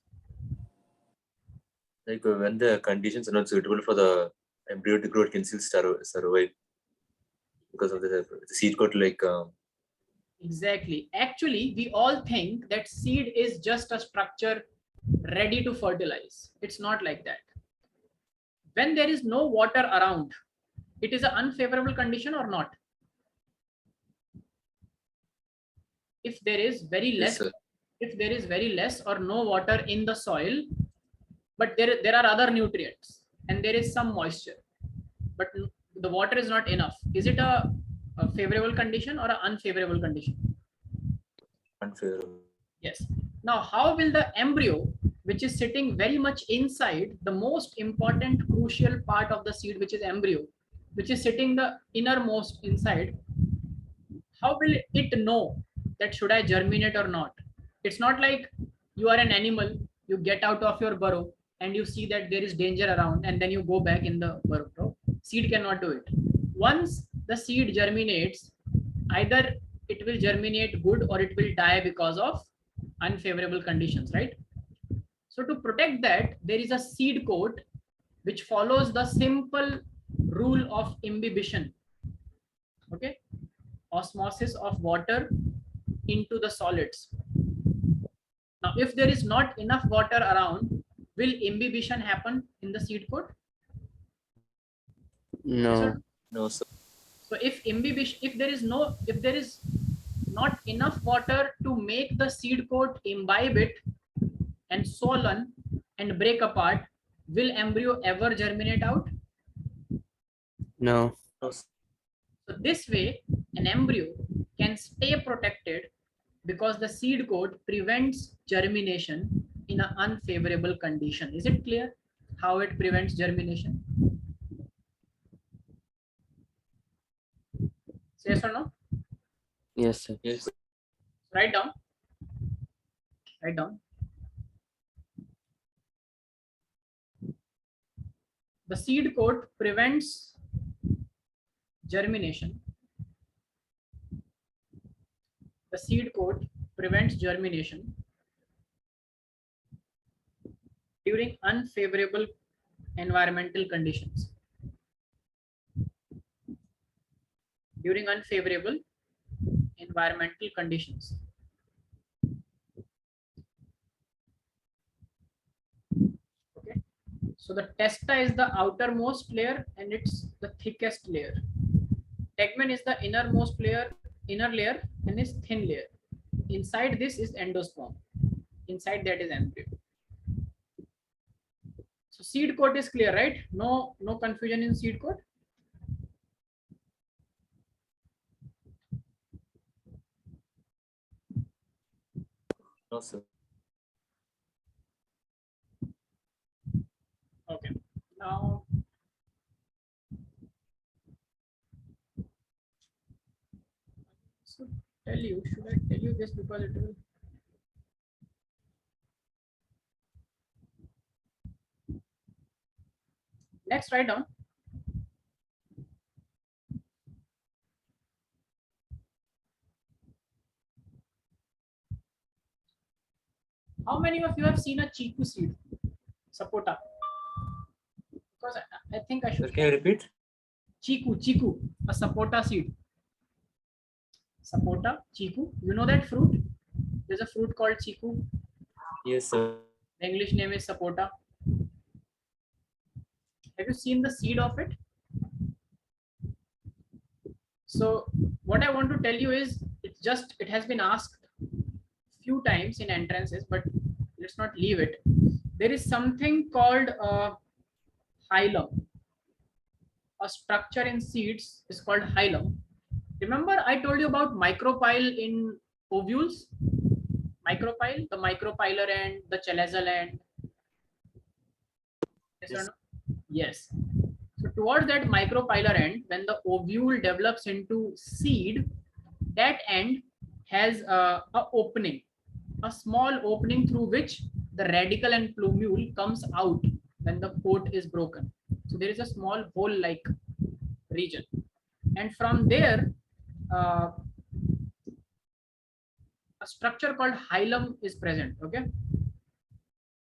Like when the conditions are not suitable for the embryo to grow, it can still survive because of the seed coat. Like Exactly. Actually, we all think that seed is just a structure ready to fertilize. It's not like that. When there is no water around, it is an unfavorable condition or not? If there is very less, yes, if there is very less or no water in the soil, but there are other nutrients and there is some moisture, but the water is not enough, is it a favorable condition or an unfavorable condition? unfavorable. Yes. Now, how will the embryo, which is sitting very much inside the most important crucial part of the seed, which is embryo, which is sitting the innermost inside, how will it know that should I germinate or not? It's not like you are an animal, you get out of your burrow and you see that there is danger around and then you go back in the burrow. Seed cannot do it. Once the seed germinates, either it will germinate good or it will die because of unfavorable conditions, right? So to protect that, there is a seed coat which follows the simple rule of imbibition. Okay, osmosis of water into the solids. Now, if there is not enough water around, will imbibition happen in the seed coat? Yes or No. No, sir. So if imbibition, if there is not enough water to make the seed coat imbibe it and swollen and break apart, will embryo ever germinate out? No. No, sir. So this way, an embryo can stay protected because the seed coat prevents germination in an unfavorable condition. Is it clear how it prevents germination? Say yes or no? Yes, sir. Yes. Write down. Write down. The seed coat prevents germination. The seed coat prevents germination during unfavorable environmental conditions. During unfavorable environmental conditions. Okay. So the testa is the outermost layer and it's the thickest layer. Tegmen is the innermost layer, inner layer, and is thin layer. Inside this is endosperm. Inside that is embryo. So seed coat is clear, right? No confusion in seed coat. No, sir. Okay. Now so should I tell you this because it will next write down. How many of you have seen a chiku seed? Sapota. Because I think I Sir, should. can you repeat? Chiku, a sapota seed. Sapota, chiku. You know that fruit? There's a fruit called chiku. Yes, sir. The English name is sapota. Have you seen the seed of it? So what I want to tell you is it has been asked few times in entrances, but let's not leave it. There is something called hilum. A structure in seeds is called hilum. Remember I told you about micropyle in ovules? Micropyle, the micropylar end, the chalazal end. Yes or Yes. no? Yes. So towards that micropylar end, when the ovule develops into seed, that end has a opening, a small opening through which the radicle and plumule comes out when the coat is broken. So there is a small hole-like region, and from there, a structure called hilum is present. Okay.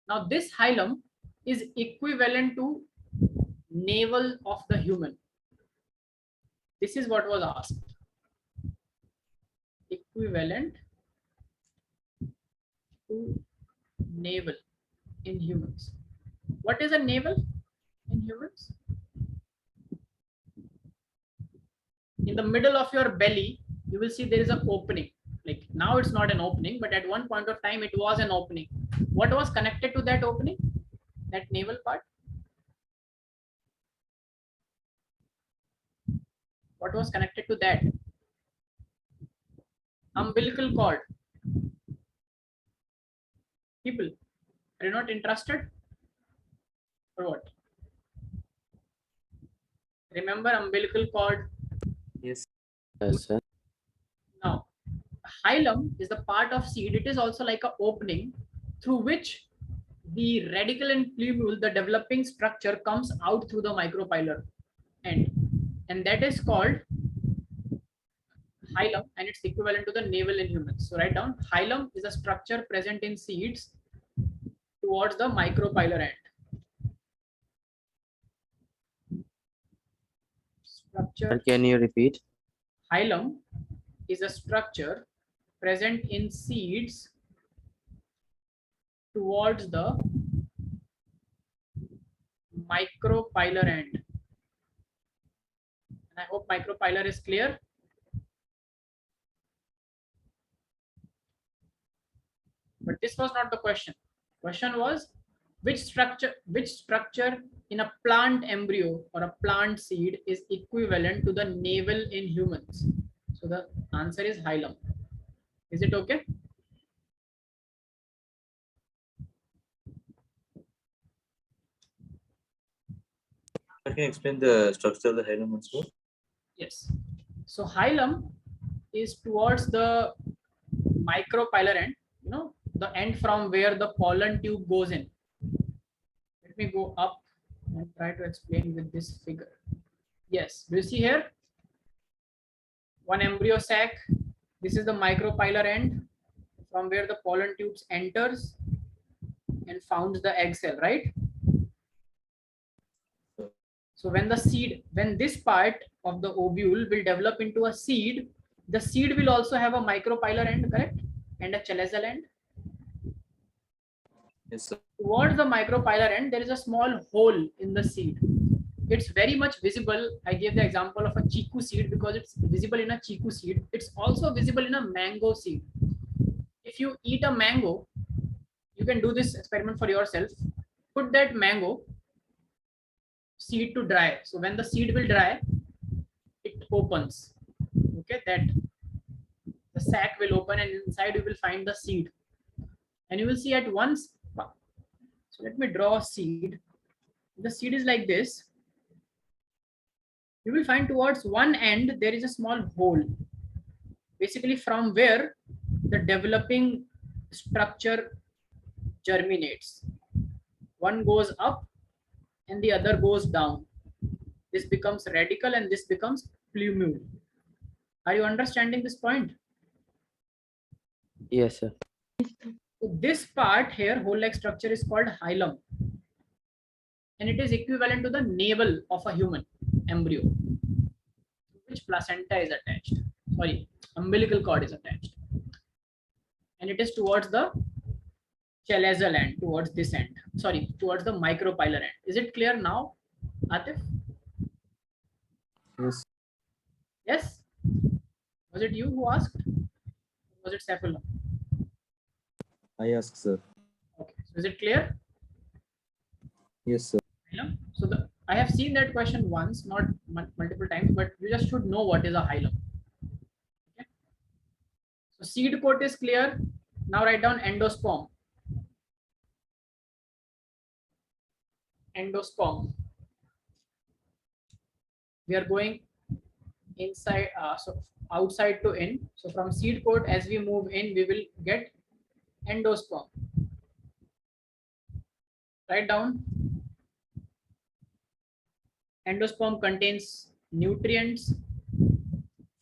Now this hilum is equivalent to navel of the human. This is what was asked. Equivalent to navel in humans. What is a navel in humans? In the middle of your belly, you will see there is an opening. Like now it's not an opening, but at one point of time it was an opening. What was connected to that opening? That navel part? What was connected to that? Umbilical cord. People, are you not interested? Or what? Remember umbilical cord? Yes. Yes, sir. Now, hilum is the part of seed. It is also like an opening through which the radicle and plumule, the developing structure, comes out through the micropylar end, and that is called hilum, and it's equivalent to the navel in humans. So write down hilum is a structure present in seeds towards the micropylar end. Structure. Can you repeat? Hilum is a structure present in seeds towards the micropylar end. And I hope micropylar is clear. But this was not the question. Question was which structure in a plant embryo or a plant seed is equivalent to the navel in humans? So the answer is hilum. Is it okay? Can you explain the structure of the hilum once more? Yes. So hilum is towards the micropylar end, the end from where the pollen tube goes in. Let me go up and try to explain with this figure. Yes, do you see here? One embryo sac. This is the micropylar end from where the pollen tubes enters and founds the egg cell, right? So when this part of the ovule will develop into a seed, the seed will also have a micropylar end, correct? And a chalazal end. Yes, sir. Towards the micropylar end, there is a small hole in the seed. It's very much visible. I gave the example of a chiku seed because it's visible in a chiku seed. It's also visible in a mango seed. If you eat a mango, you can do this experiment for yourself. Put that mango seed to dry. So when the seed will dry, it opens. Okay, that the sac will open and inside you will find the seed. And you will see at once. So let me draw a seed. The seed is like this. You will find towards one end there is a small hole, basically from where the developing structure germinates. One goes up and the other goes down. This becomes radicle and this becomes plumule. Are you understanding this point? Yes, sir. So this part here, hole-like structure, is called hilum, and it is equivalent to the navel of a human embryo, which placenta is attached. Sorry, umbilical cord is attached, and it is towards the chalazal end, towards this end. Sorry, towards the micropylar end. Is it clear now, Atif? Yes. Yes. Was it you who asked? Was it Saifullah? I ask, sir. Okay. So is it clear? Yes, sir. Hilum. So I have seen that question once, not multiple times, but you just should know what is a hilum. Okay. So seed coat is clear. Now write down endosperm. Endosperm. We are going inside, so outside to in. So from seed coat, as we move in, we will get endosperm. Write down. Endosperm contains nutrients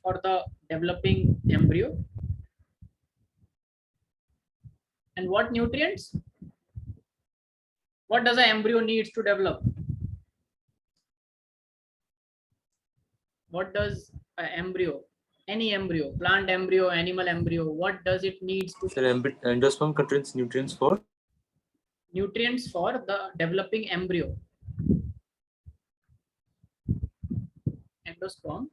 for the developing embryo. And what nutrients? What does an embryo needs to develop? What does an embryo, any embryo, plant embryo, animal embryo, what does it needs to? Sir, endosperm contains nutrients for? Nutrients for the developing embryo. Endosperm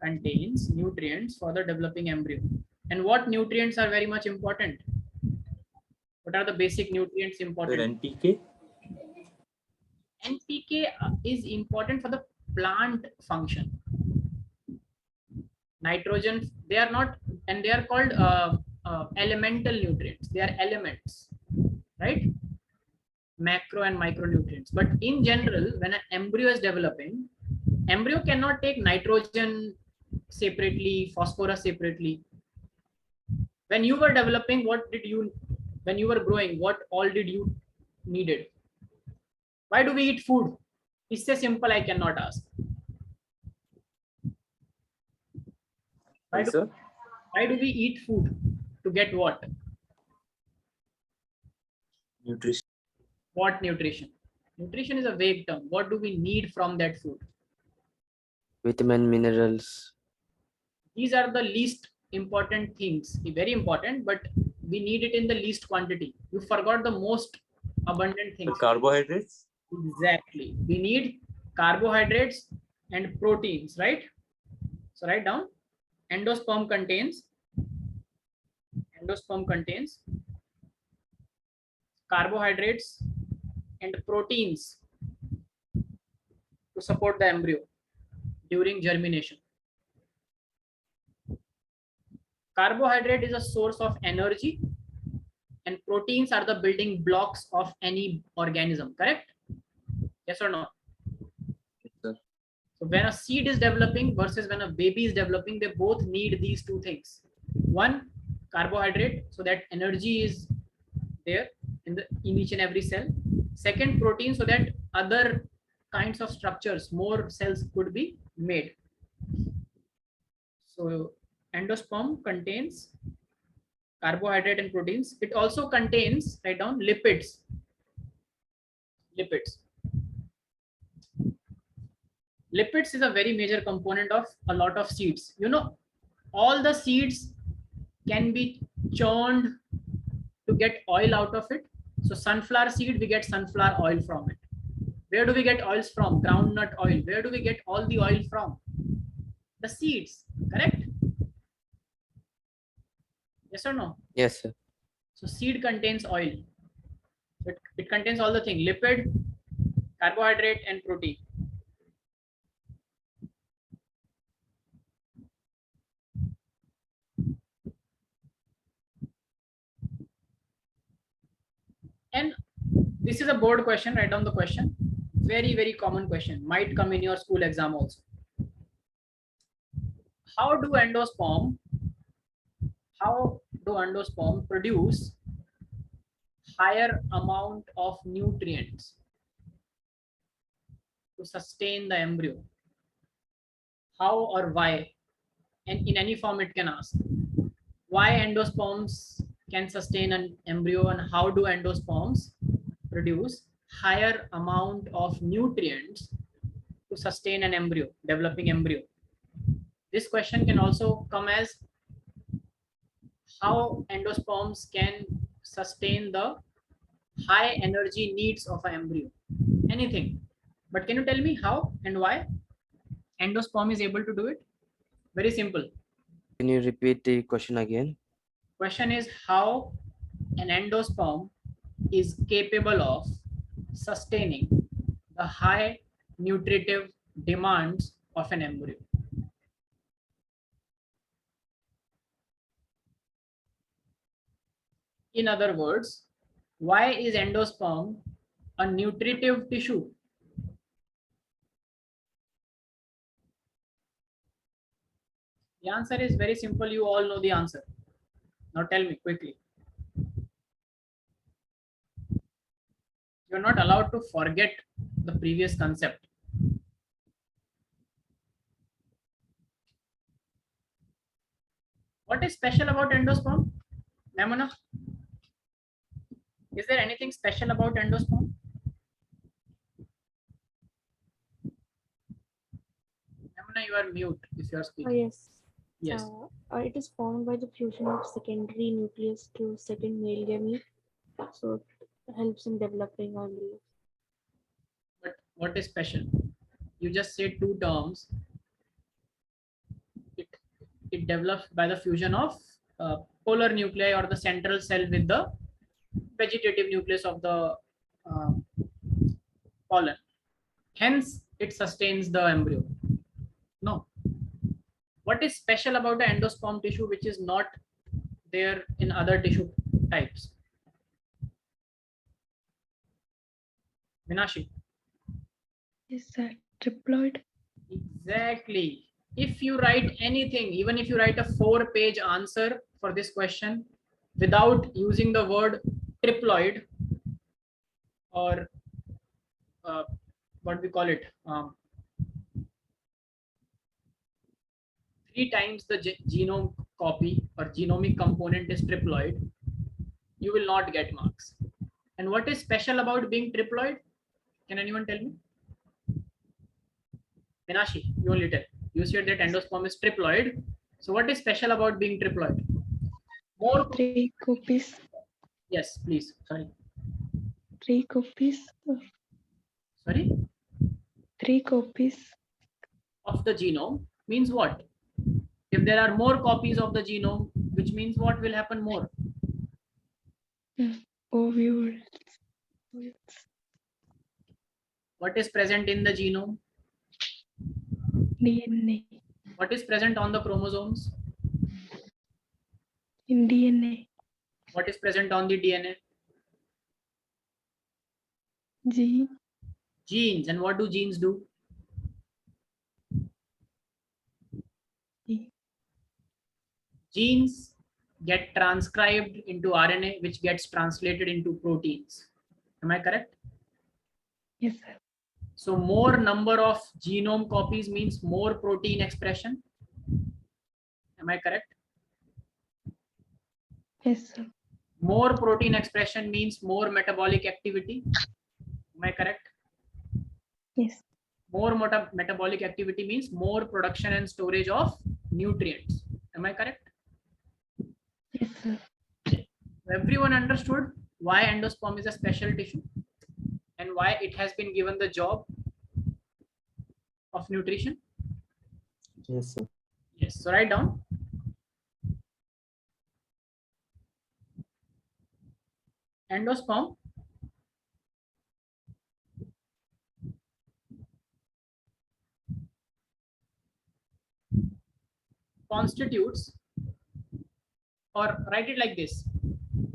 contains nutrients for the developing embryo. And what nutrients are very much important? What are the basic nutrients Sir, important? NPK? NPK is important for the plant function. Nitrogen, they are not, and they are called elemental nutrients. They are elements, right? Macro and micronutrients. But in general, when an embryo is developing, embryo cannot take nitrogen separately, phosphorus separately. When you were developing, when you were growing, what all did you needed? Why do we eat food? It's so simple, I cannot ask. Why, sir? Why do we eat food? To get what? Nutrition. What nutrition? Nutrition is a vague term. What do we need from that food? Vitamin, minerals. These are the least important things, very important, but we need it in the least quantity. You forgot the most abundant things. Carbohydrates? Exactly. We need carbohydrates and proteins, right? So write down endosperm contains carbohydrates and proteins to support the embryo during germination. Carbohydrate is a source of energy and proteins are the building blocks of any organism, correct? Yes or no? Yes, sir. So when a seed is developing versus when a baby is developing, they both need these two things. One, carbohydrate, so that energy is there in each and every cell. Second, protein, so that other kinds of structures, more cells could be made. So endosperm contains carbohydrate and proteins. It also contains, write down, lipids. Lipids is a very major component of a lot of seeds. You know, all the seeds can be churned to get oil out of it. So sunflower seed, we get sunflower oil from it. Where do we get oils from? Groundnut oil. Where do we get all the oil from? The seeds, correct? Yes or no? Yes, sir. So seed contains oil. It contains all the things: lipid, carbohydrate, and protein. And this is a board question. Write down the question. Very, very common question. Might come in your school exam also. How do endosperm produce higher amount of nutrients to sustain the embryo? How or why? And in any form it can ask. Why endosperms can sustain an embryo, and how do endosperms produce higher amount of nutrients to sustain an embryo, developing embryo? This question can also come as how endosperms can sustain the high energy needs of an embryo. Anything. But can you tell me how and why endosperm is able to do it? Very simple. Can you repeat the question again? Question is how an endosperm is capable of sustaining the high nutritive demands of an embryo. In other words, why is endosperm a nutritive tissue? The answer is very simple. You all know the answer. Now tell me quickly. You're not allowed to forget the previous concept. What is special about endosperm? Namuna? Is there anything special about endosperm? Namuna, you are mute if you are speaking. Yes. Yes. It is formed by the fusion of secondary nucleus to second male gamete. So it helps in developing embryo. But what is special? You just said two terms. It develops by the fusion of polar nuclei or the central cell with the vegetative nucleus of the pollen. Hence, it sustains the embryo. No. What is special about the endosperm tissue which is not there in other tissue types? Minashi. Is that triploid? Exactly. If you write anything, even if you write a 4-page answer for this question without using the word triploid or what we call it, 3 times the genome copy or genomic component is triploid, you will not get marks. And what is special about being triploid? Can anyone tell me? Minashi, you only tell. You said that endosperm is triploid. So what is special about being triploid? More. 3 copies. Yes, please. Sorry. 3 copies. Sorry. 3 copies. Of the genome means what? If there are more copies of the genome, which means what will happen more? Ovules. What is present in the genome? DNA. What is present on the chromosomes? In DNA. What is present on the DNA? Gene. Genes. And what do genes do? Genes get transcribed into RNA, which gets translated into proteins. Am I correct? Yes, sir. So more number of genome copies means more protein expression. Am I correct? Yes, sir. More protein expression means more metabolic activity. Am I correct? Yes. More metabolic activity means more production and storage of nutrients. Am I correct? Yes, sir. Everyone understood why endosperm is a special tissue and why it has been given the job of nutrition? Yes, sir. Yes. So write down. Endosperm constitutes, or write it like this,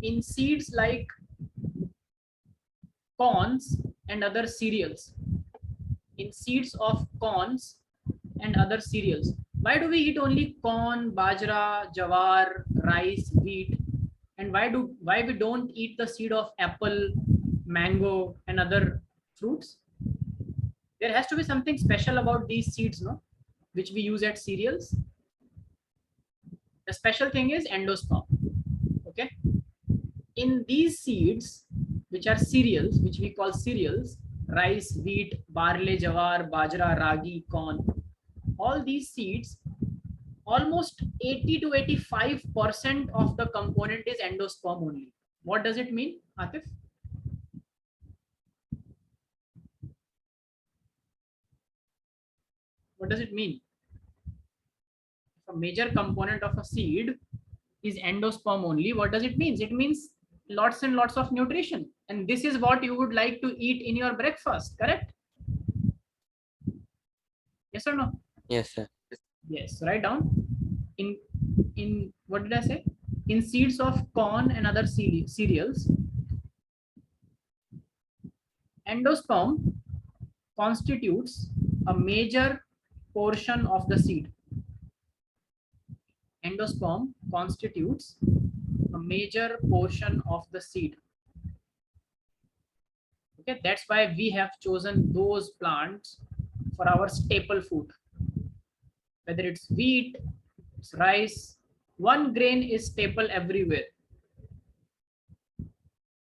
in seeds like corns and other cereals. In seeds of corns and other cereals. Why do we eat only corn, bajra, jawar, rice, wheat? And why we don't eat the seed of apple, mango, and other fruits? There has to be something special about these seeds, no? Which we use as cereals. The special thing is endosperm. Okay. In these seeds, which are cereals, which we call cereals, rice, wheat, barley, jawar, bajra, ragi, corn, all these seeds, almost 80 to 85% of the component is endosperm only. What does it mean, Atif? What does it mean? If a major component of a seed is endosperm only, what does it mean? It means lots and lots of nutrition. And this is what you would like to eat in your breakfast, correct? Yes or no? Yes, sir. Yes, write down. In what did I say? In seeds of corn and other cereals, endosperm constitutes a major portion of the seed. Endosperm constitutes a major portion of the seed. Okay, that's why we have chosen those plants for our staple food. Whether it's wheat, it's rice, one grain is staple everywhere.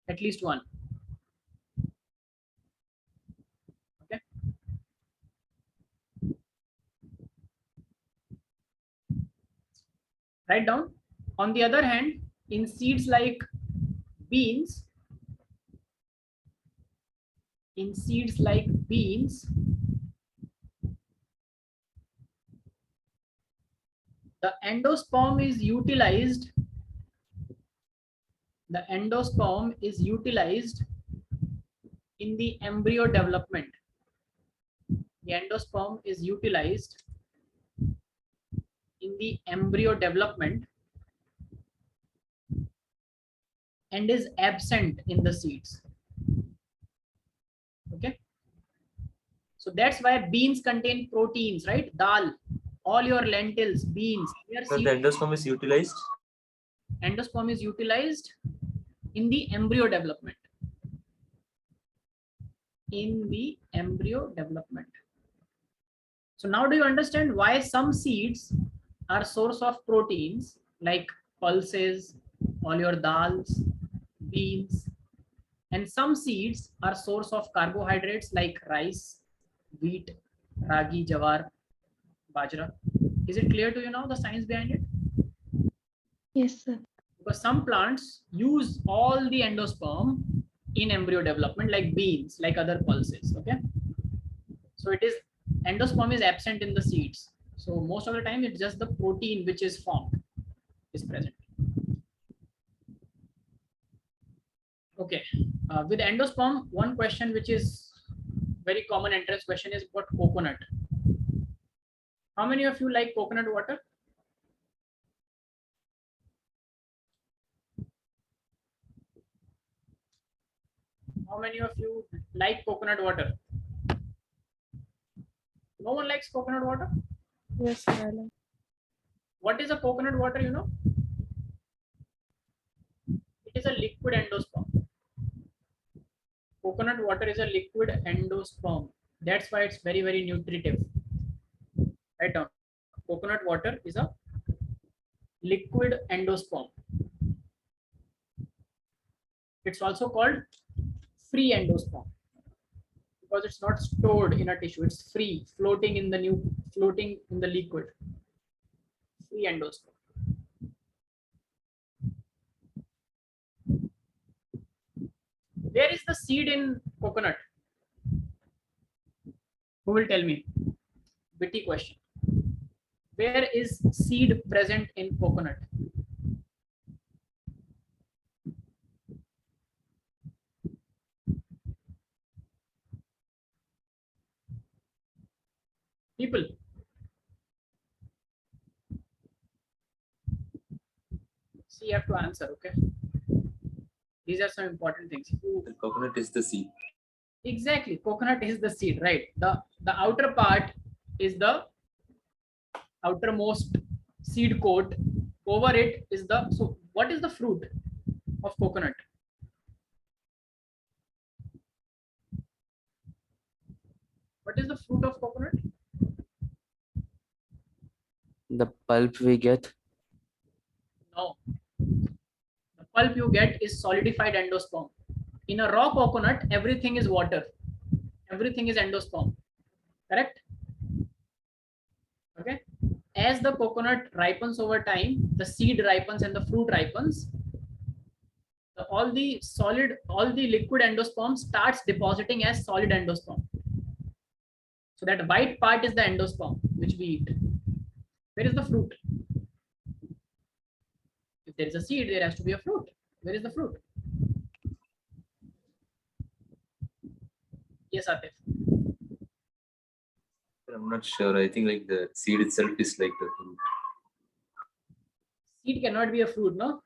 At least one. Okay. Write down. On the other hand, in seeds like beans, the endosperm is utilized. The endosperm is utilized in the embryo development. The endosperm is utilized in the embryo development and is absent in the seeds. Okay. So that's why beans contain proteins, right? Dal, all your lentils, beans. So the endosperm is utilized? Endosperm is utilized in the embryo development. In the embryo development. So now do you understand why some seeds are source of proteins like pulses, all your dals, beans, and some seeds are source of carbohydrates like rice, wheat, ragi, jawar, bajra. Is it clear to you now the science behind it? Yes, sir. Because some plants use all the endosperm in embryo development, like beans, like other pulses. Okay, so it is endosperm is absent in the seeds. So most of the time, it's just the protein which is formed is present. Okay, with endosperm, one question which is very common entrance question is about coconut. How many of you like coconut water? How many of you like coconut water? No one likes coconut water? Yes, sir, I like. What is a coconut water, you know? It is a liquid endosperm. Coconut water is a liquid endosperm. That's why it's very, very nutritive. Right down. Coconut water is a liquid endosperm. It's also called free endosperm because it's not stored in a tissue. It's free, floating in the liquid. Free endosperm. Where is the seed in coconut? Who will tell me? Witty question. Where is seed present in coconut? People. See, you have to answer, okay? These are some important things. The coconut is the seed. Exactly, coconut is the seed, right? The outer part is the outermost seed coat. Over it is the, so what is the fruit of coconut? What is the fruit of coconut? The pulp we get. No. The pulp you get is solidified endosperm. In a raw coconut, everything is water. Everything is endosperm. Correct? Okay. As the coconut ripens over time, the seed ripens and the fruit ripens. All the liquid endosperm starts depositing as solid endosperm. So that white part is the endosperm which we eat. Where is the fruit? If there is a seed, there has to be a fruit. Where is the fruit? Yes, Atif. I'm not sure. I think like the seed itself is like the fruit. Seed cannot be a fruit, no?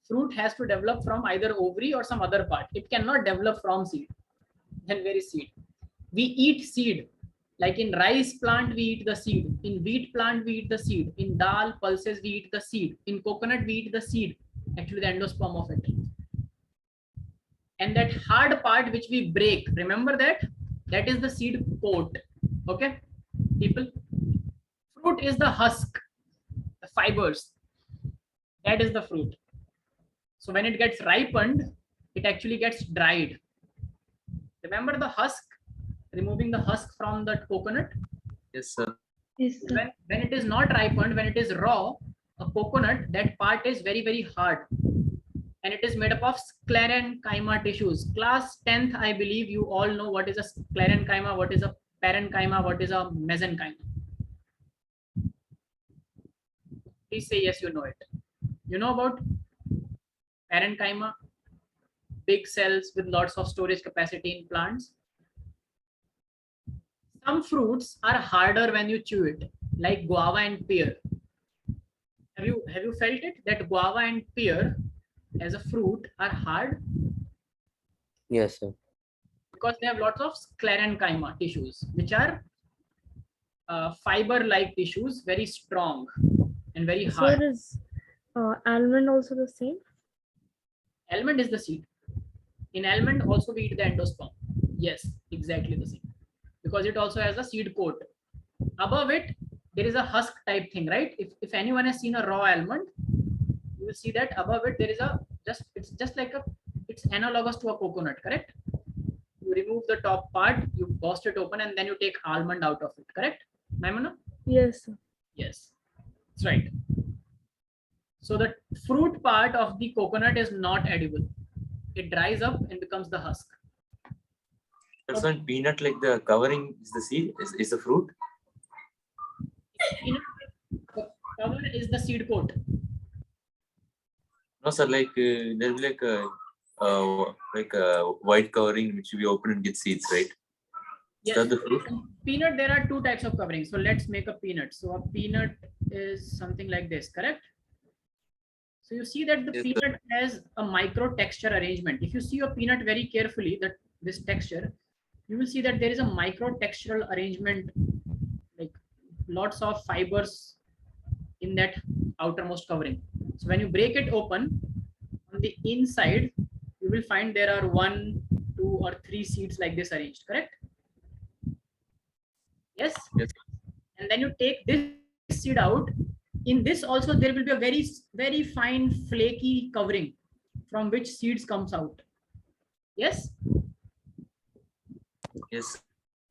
Fruit has to develop from either ovary or some other part. It cannot develop from seed. Then where is seed? We eat seed. Like in rice plant, we eat the seed. In wheat plant, we eat the seed. In dal, pulses, we eat the seed. In coconut, we eat the seed. Actually, the endosperm of it. And that hard part which we break, remember that? That is the seed coat. Okay, people? Fruit is the husk, the fibers. That is the fruit. So when it gets ripened, it actually gets dried. Remember the husk? Removing the husk from the coconut? Yes, sir. Yes, sir. When it is not ripened, when it is raw, a coconut, that part is very, very hard. And it is made up of sclerenchyma tissues. Class 10th, I believe you all know what is a sclerenchyma, what is a parenchyma, what is a mesenchyma. Please say yes, you know it. You know about parenchyma? Big cells with lots of storage capacity in plants. Some fruits are harder when you chew it, like guava and pear. Have you felt it that guava and pear as a fruit are hard Yes, sir. because they have lots of sclerenchyma tissues, which are fiber-like tissues, very strong and very hard. Sir, is almond also the same? Almond is the seed. In almond also we eat the endosperm. Yes, exactly the same. Because it also has a seed coat. Above it, there is a husk type thing, right? If anyone has seen a raw almond, you will see that above it there is it's just like it's analogous to a coconut, correct? You remove the top part, you burst it open, and then you take almond out of it, correct? Maimuna? Yes, sir. Yes, that's right. So the fruit part of the coconut is not edible. It dries up and becomes the husk. That's one peanut, like the covering is the seed, is the fruit. Peanut, the cover is the seed coat. No, sir, like there'll be like a white covering which we open and get seeds, right? Is Yes. that the fruit? Peanut, there are two types of covering. So let's make a peanut. So a peanut is something like this, correct? So you see that the Yes, sir. peanut has a micro texture arrangement. If you see a peanut very carefully, that this texture, you will see that there is a micro textural arrangement, like lots of fibers in that outermost covering. So when you break it open, on the inside, you will find there are 1, 2, or 3 seeds like this arranged, correct? Yes. Yes. And then you take this seed out. In this also there will be a very fine flaky covering from which seeds comes out. Yes. Yes.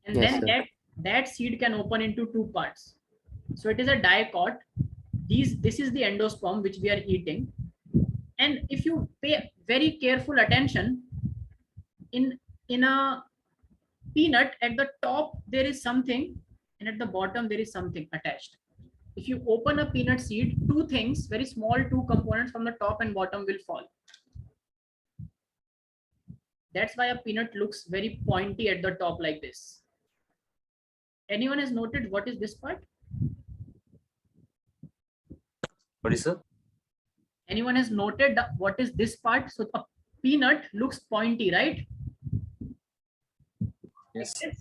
And Yes, then sir. that seed can open into 2 parts. So it is a dicot. This is the endosperm which we are eating. And if you pay very careful attention, in a peanut, at the top there is something and at the bottom there is something attached. If you open a peanut seed, 2 things, very small 2 components from the top and bottom will fall. That's why a peanut looks very pointy at the top like this. Anyone has noted what is this part? What is, sir? Anyone has noted what is this part? So a peanut looks pointy, right? Yes. Have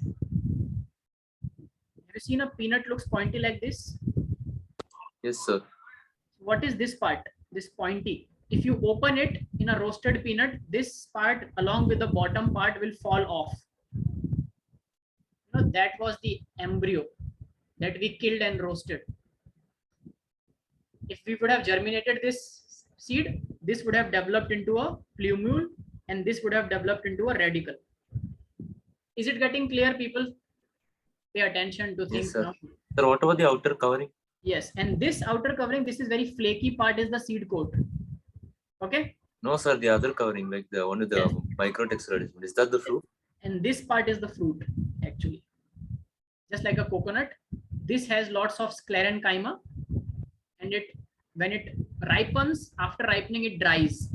you seen a peanut looks pointy like this? Yes, sir. What is this part? This pointy. If you open it in a roasted peanut, this part along with the bottom part will fall off. You know, that was the embryo that we killed and roasted. If we would have germinated this seed, this would have developed into a plumule and this would have developed into a radicle. Is it getting clear, people? Pay attention to things Yes, sir. now. Sir, what about the outer covering? Yes, and this outer covering, this is very flaky part, is the seed coat. Okay. No, sir, the other covering, like the one with the Yes. microtexture arrangement. Is that the fruit? And this part is the fruit, actually. Just like a coconut, this has lots of sclerenchyma, and when it ripens, after ripening, it dries.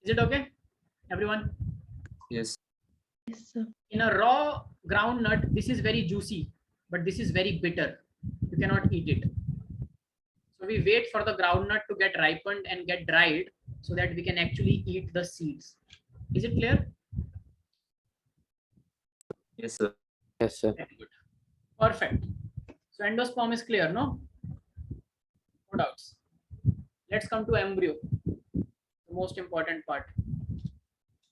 Is it okay, everyone? Yes. Yes, sir. In a raw groundnut, this is very juicy, but this is very bitter. You cannot eat it. So we wait for the groundnut to get ripened and get dried so that we can actually eat the seeds. Is it clear? Yes, sir. Yes, sir. Very good. Perfect. So endosperm is clear, no? No doubts. Let's come to embryo, the most important part.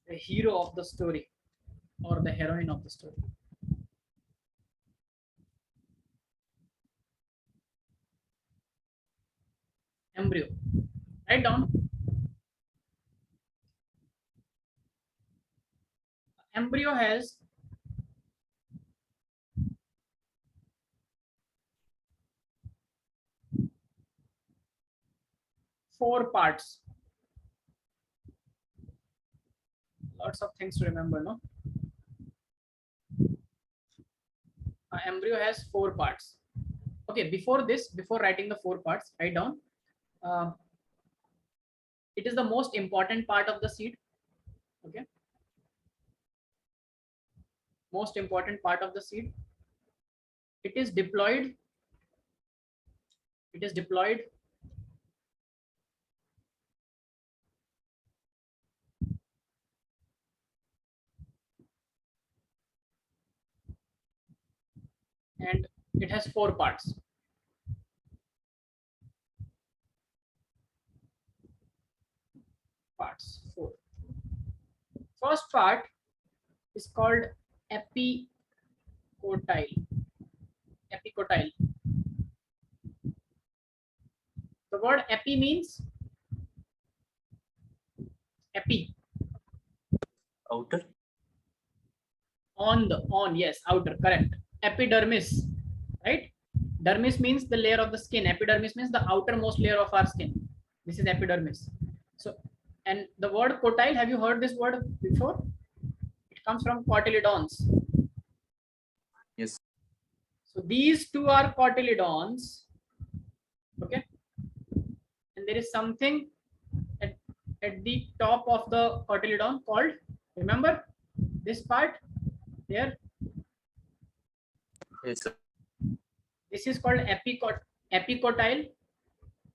The hero of the story or the heroine of the story. Embryo. Write down. Embryo has four parts. Lots of things to remember, no? Embryo has four parts. Okay, before writing the four parts, write down. It is the most important part of the seed. Okay. Most important part of the seed. It is diploid. It is diploid. And it has four parts. Four. First part is called epicotyle. Epicotyle. The word epi means epi. Outer? On, yes, outer, correct. Epidermis, right? Dermis means the layer of the skin. Epidermis means the outermost layer of our skin. This is epidermis. So, and the word cotyle, have you heard this word before? It comes from cotyledons. Yes. So these two are cotyledons. Okay. And there is something at the top of the cotyledon called, remember this part here? Yes, sir. This is called epicotyle.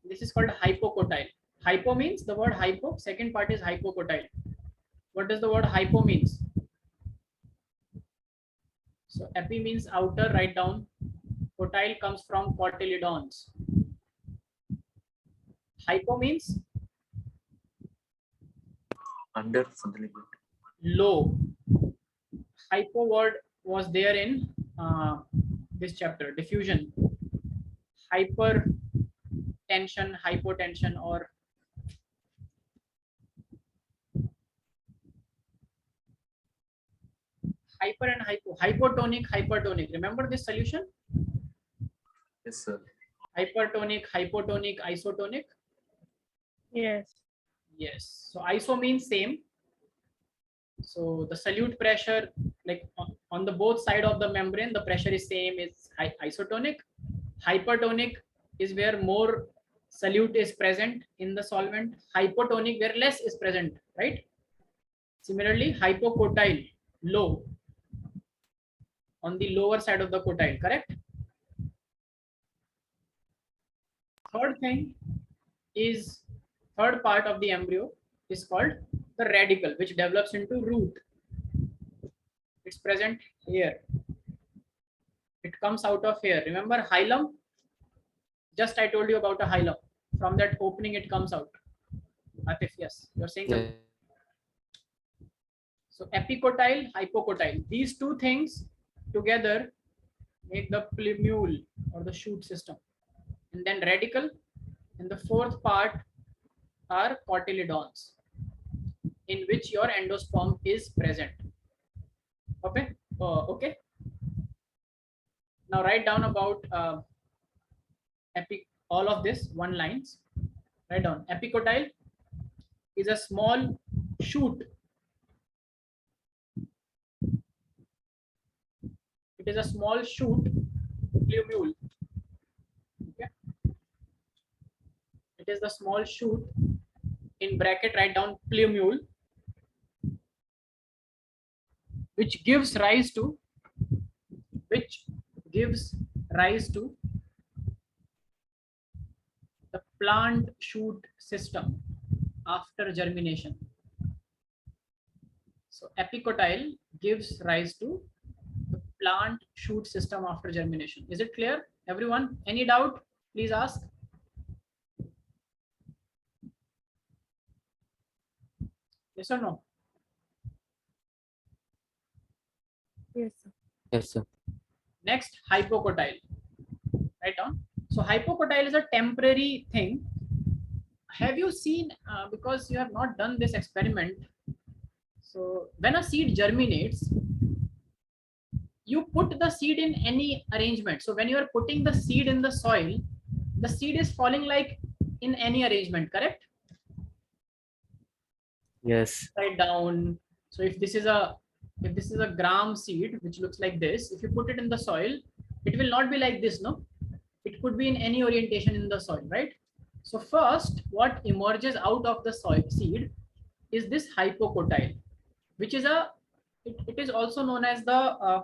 This is called hypocotyle. Hypo means the word hypo. Second part is hypocotyle. What does the word hypo means? So epi means outer, write down. Cotyle comes from cotyledons. Hypo means Under something like that. low. Hypo word was there in this chapter, diffusion. Hypertension, hypotension, or hyper and hypo. Hypotonic, hypertonic. Remember this solution? Yes, sir. Hypertonic, hypotonic, isotonic. Yes. Yes. So iso means same. So the solute pressure, like on the both side of the membrane, the pressure is same. It's isotonic. Hypertonic is where more solute is present in the solvent. Hypotonic where less is present, right? Similarly, hypocotyle, low, on the lower side of the cotyle, correct? Third thing is, third part of the embryo is called the radicle, which develops into root. It's present here. It comes out of here. Remember hilum? Just I told you about a hilum. From that opening it comes out. Atif, yes, you're saying Yeah. something. So epicotyle, hypocotyle. These two things together make the plumule or the shoot system. And then radicle. And the fourth part are cotyledons, in which your endosperm is present. Okay. Okay. Now write down about all of this one lines. Write down epicotyle is a small shoot. It is a small shoot plumule. Okay. It is the small shoot, in bracket write down plumule, which gives rise to the plant shoot system after germination. So epicotyle gives rise to the plant shoot system after germination. Is it clear, everyone? Any doubt? Please ask. Yes or no? Yes, sir. Yes, sir. Next, hypocotyle. Write down. So hypocotyle is a temporary thing. Have you seen, because you have not done this experiment, so when a seed germinates, you put the seed in any arrangement. So when you are putting the seed in the soil, the seed is falling like in any arrangement, correct? Yes. Right down. So if this is a gram seed, which looks like this, if you put it in the soil, it will not be like this, no? It could be in any orientation in the soil, right? So first, what emerges out of the soil seed is this hypocotyle, which is it is also known as the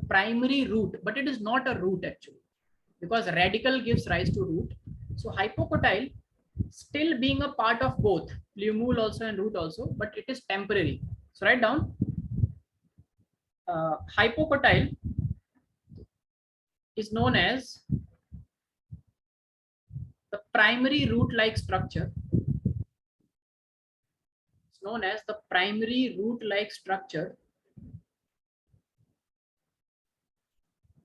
primary root, but it is not a root actually, because radicle gives rise to root. So hypocotyle still being a part of both plumule also and root also, but it is temporary. So write down hypocotyle is known as the primary root-like structure. It's known as the primary root-like structure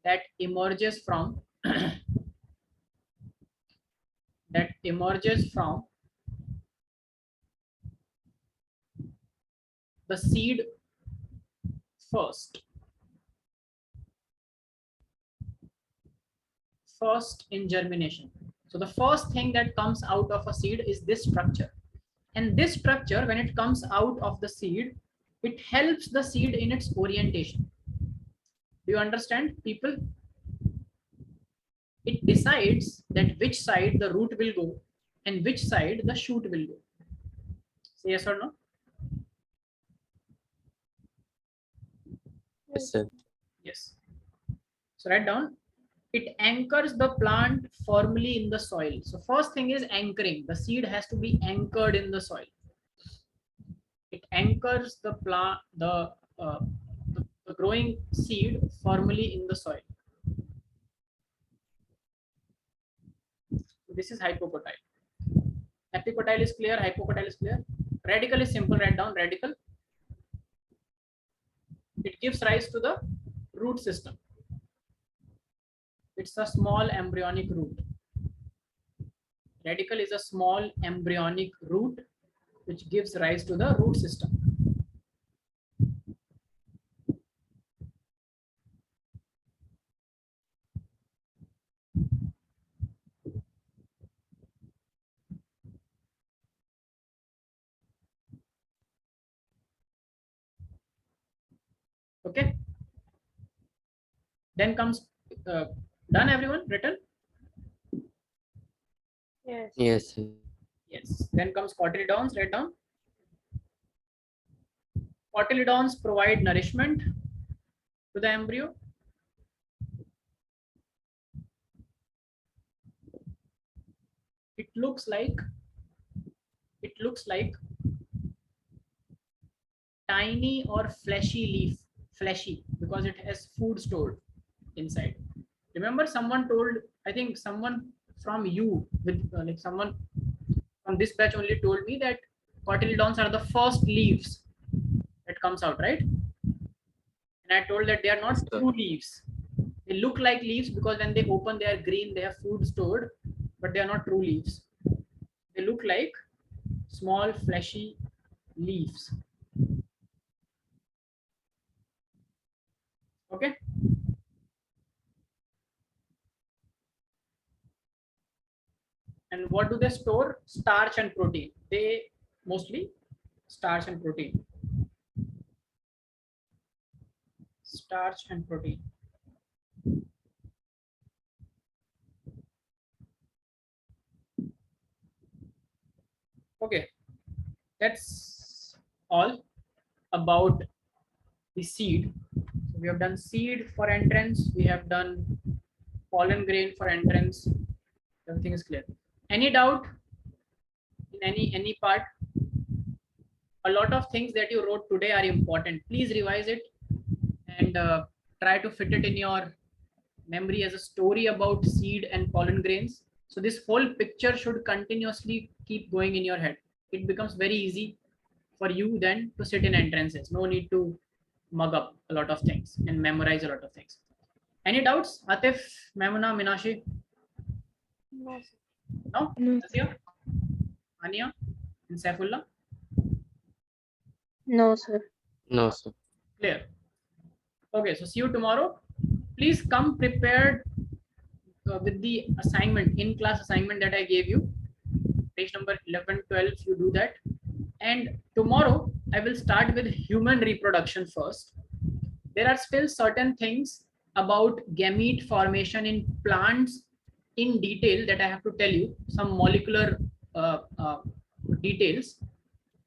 that emerges from the seed first. first in germination. So the first thing that comes out of a seed is this structure. And this structure, when it comes out of the seed, it helps the seed in its orientation. Do you understand, people? It decides that which side the root will go and which side the shoot will go. Say yes or no? Yes, sir. Yes. So write down, it anchors the plant firmly in the soil. So first thing is anchoring. The seed has to be anchored in the soil. It anchors the plant, the growing seed firmly in the soil. So this is hypocotyle. Epicotyle is clear, hypocotyle is clear. Radicle is simple, write down radicle. It gives rise to the root system. It's a small embryonic root. Radicle is a small embryonic root which gives rise to the root system. Okay. Then comes done, everyone, written? Yes. Yes, sir. Yes. Then comes cotyledons, write down. Cotyledons provide nourishment to the embryo. It looks like tiny or fleshy leaf, fleshy because it has food stored inside. Remember, someone told, I think someone from you with like someone from this batch only told me that cotyledons are the first leaves that comes out, right? And I told that they are not true leaves. They look like leaves because when they open, they are green, they have food stored, but they are not true leaves. They look like small fleshy leaves. Okay. And what do they store? Starch and protein. They mostly starch and protein. Starch and protein. Okay, that's all about the seed. So we have done seed for entrance. We have done pollen grain for entrance. Everything is clear. Any doubt in any part? A lot of things that you wrote today are important. Please revise it and try to fit it in your memory as a story about seed and pollen grains. So this whole picture should continuously keep going in your head. It becomes very easy for you then to sit in entrances. No need to mug up a lot of things and memorize a lot of things. Any doubts? Atif, Memuna, Minashi? No, sir. No? No, Nasia? Ania? And Saifullah? No, sir. No, sir. Clear. Okay, so see you tomorrow. Please come prepared with the assignment, in-class assignment that I gave you. Page number 11, 12, you do that. And tomorrow, I will start with human reproduction first. There are still certain things about gamete formation in plants in detail that I have to tell you, some molecular details,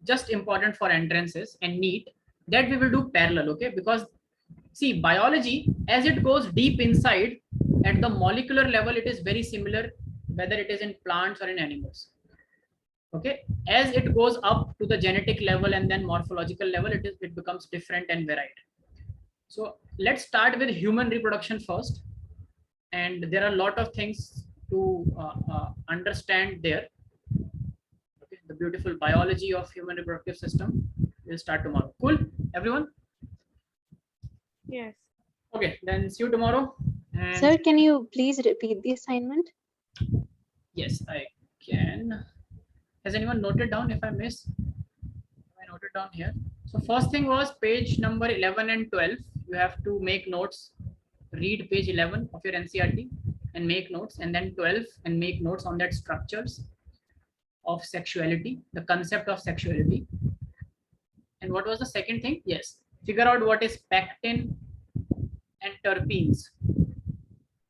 just important for entrances and NEET, that we will do parallel, okay? Because see, biology, as it goes deep inside, at the molecular level, it is very similar, whether it is in plants or in animals. Okay, as it goes up to the genetic level and then morphological level, it becomes different and varied. So let's start with human reproduction first, and there are a lot of things to understand there. Okay, the beautiful biology of human reproductive system. We'll start tomorrow. Cool, everyone. Yes. Okay, then see you tomorrow. And Sir, can you please repeat the assignment? yes, I can. Has anyone noted down if I miss? I noted down here. So first thing was page number 11 and 12. You have to make notes, read page 11 of your NCERT and make notes, and then 12 and make notes on that structures of sexuality, the concept of sexuality. And what was the second thing? Yes, figure out what is pectin and terpenes.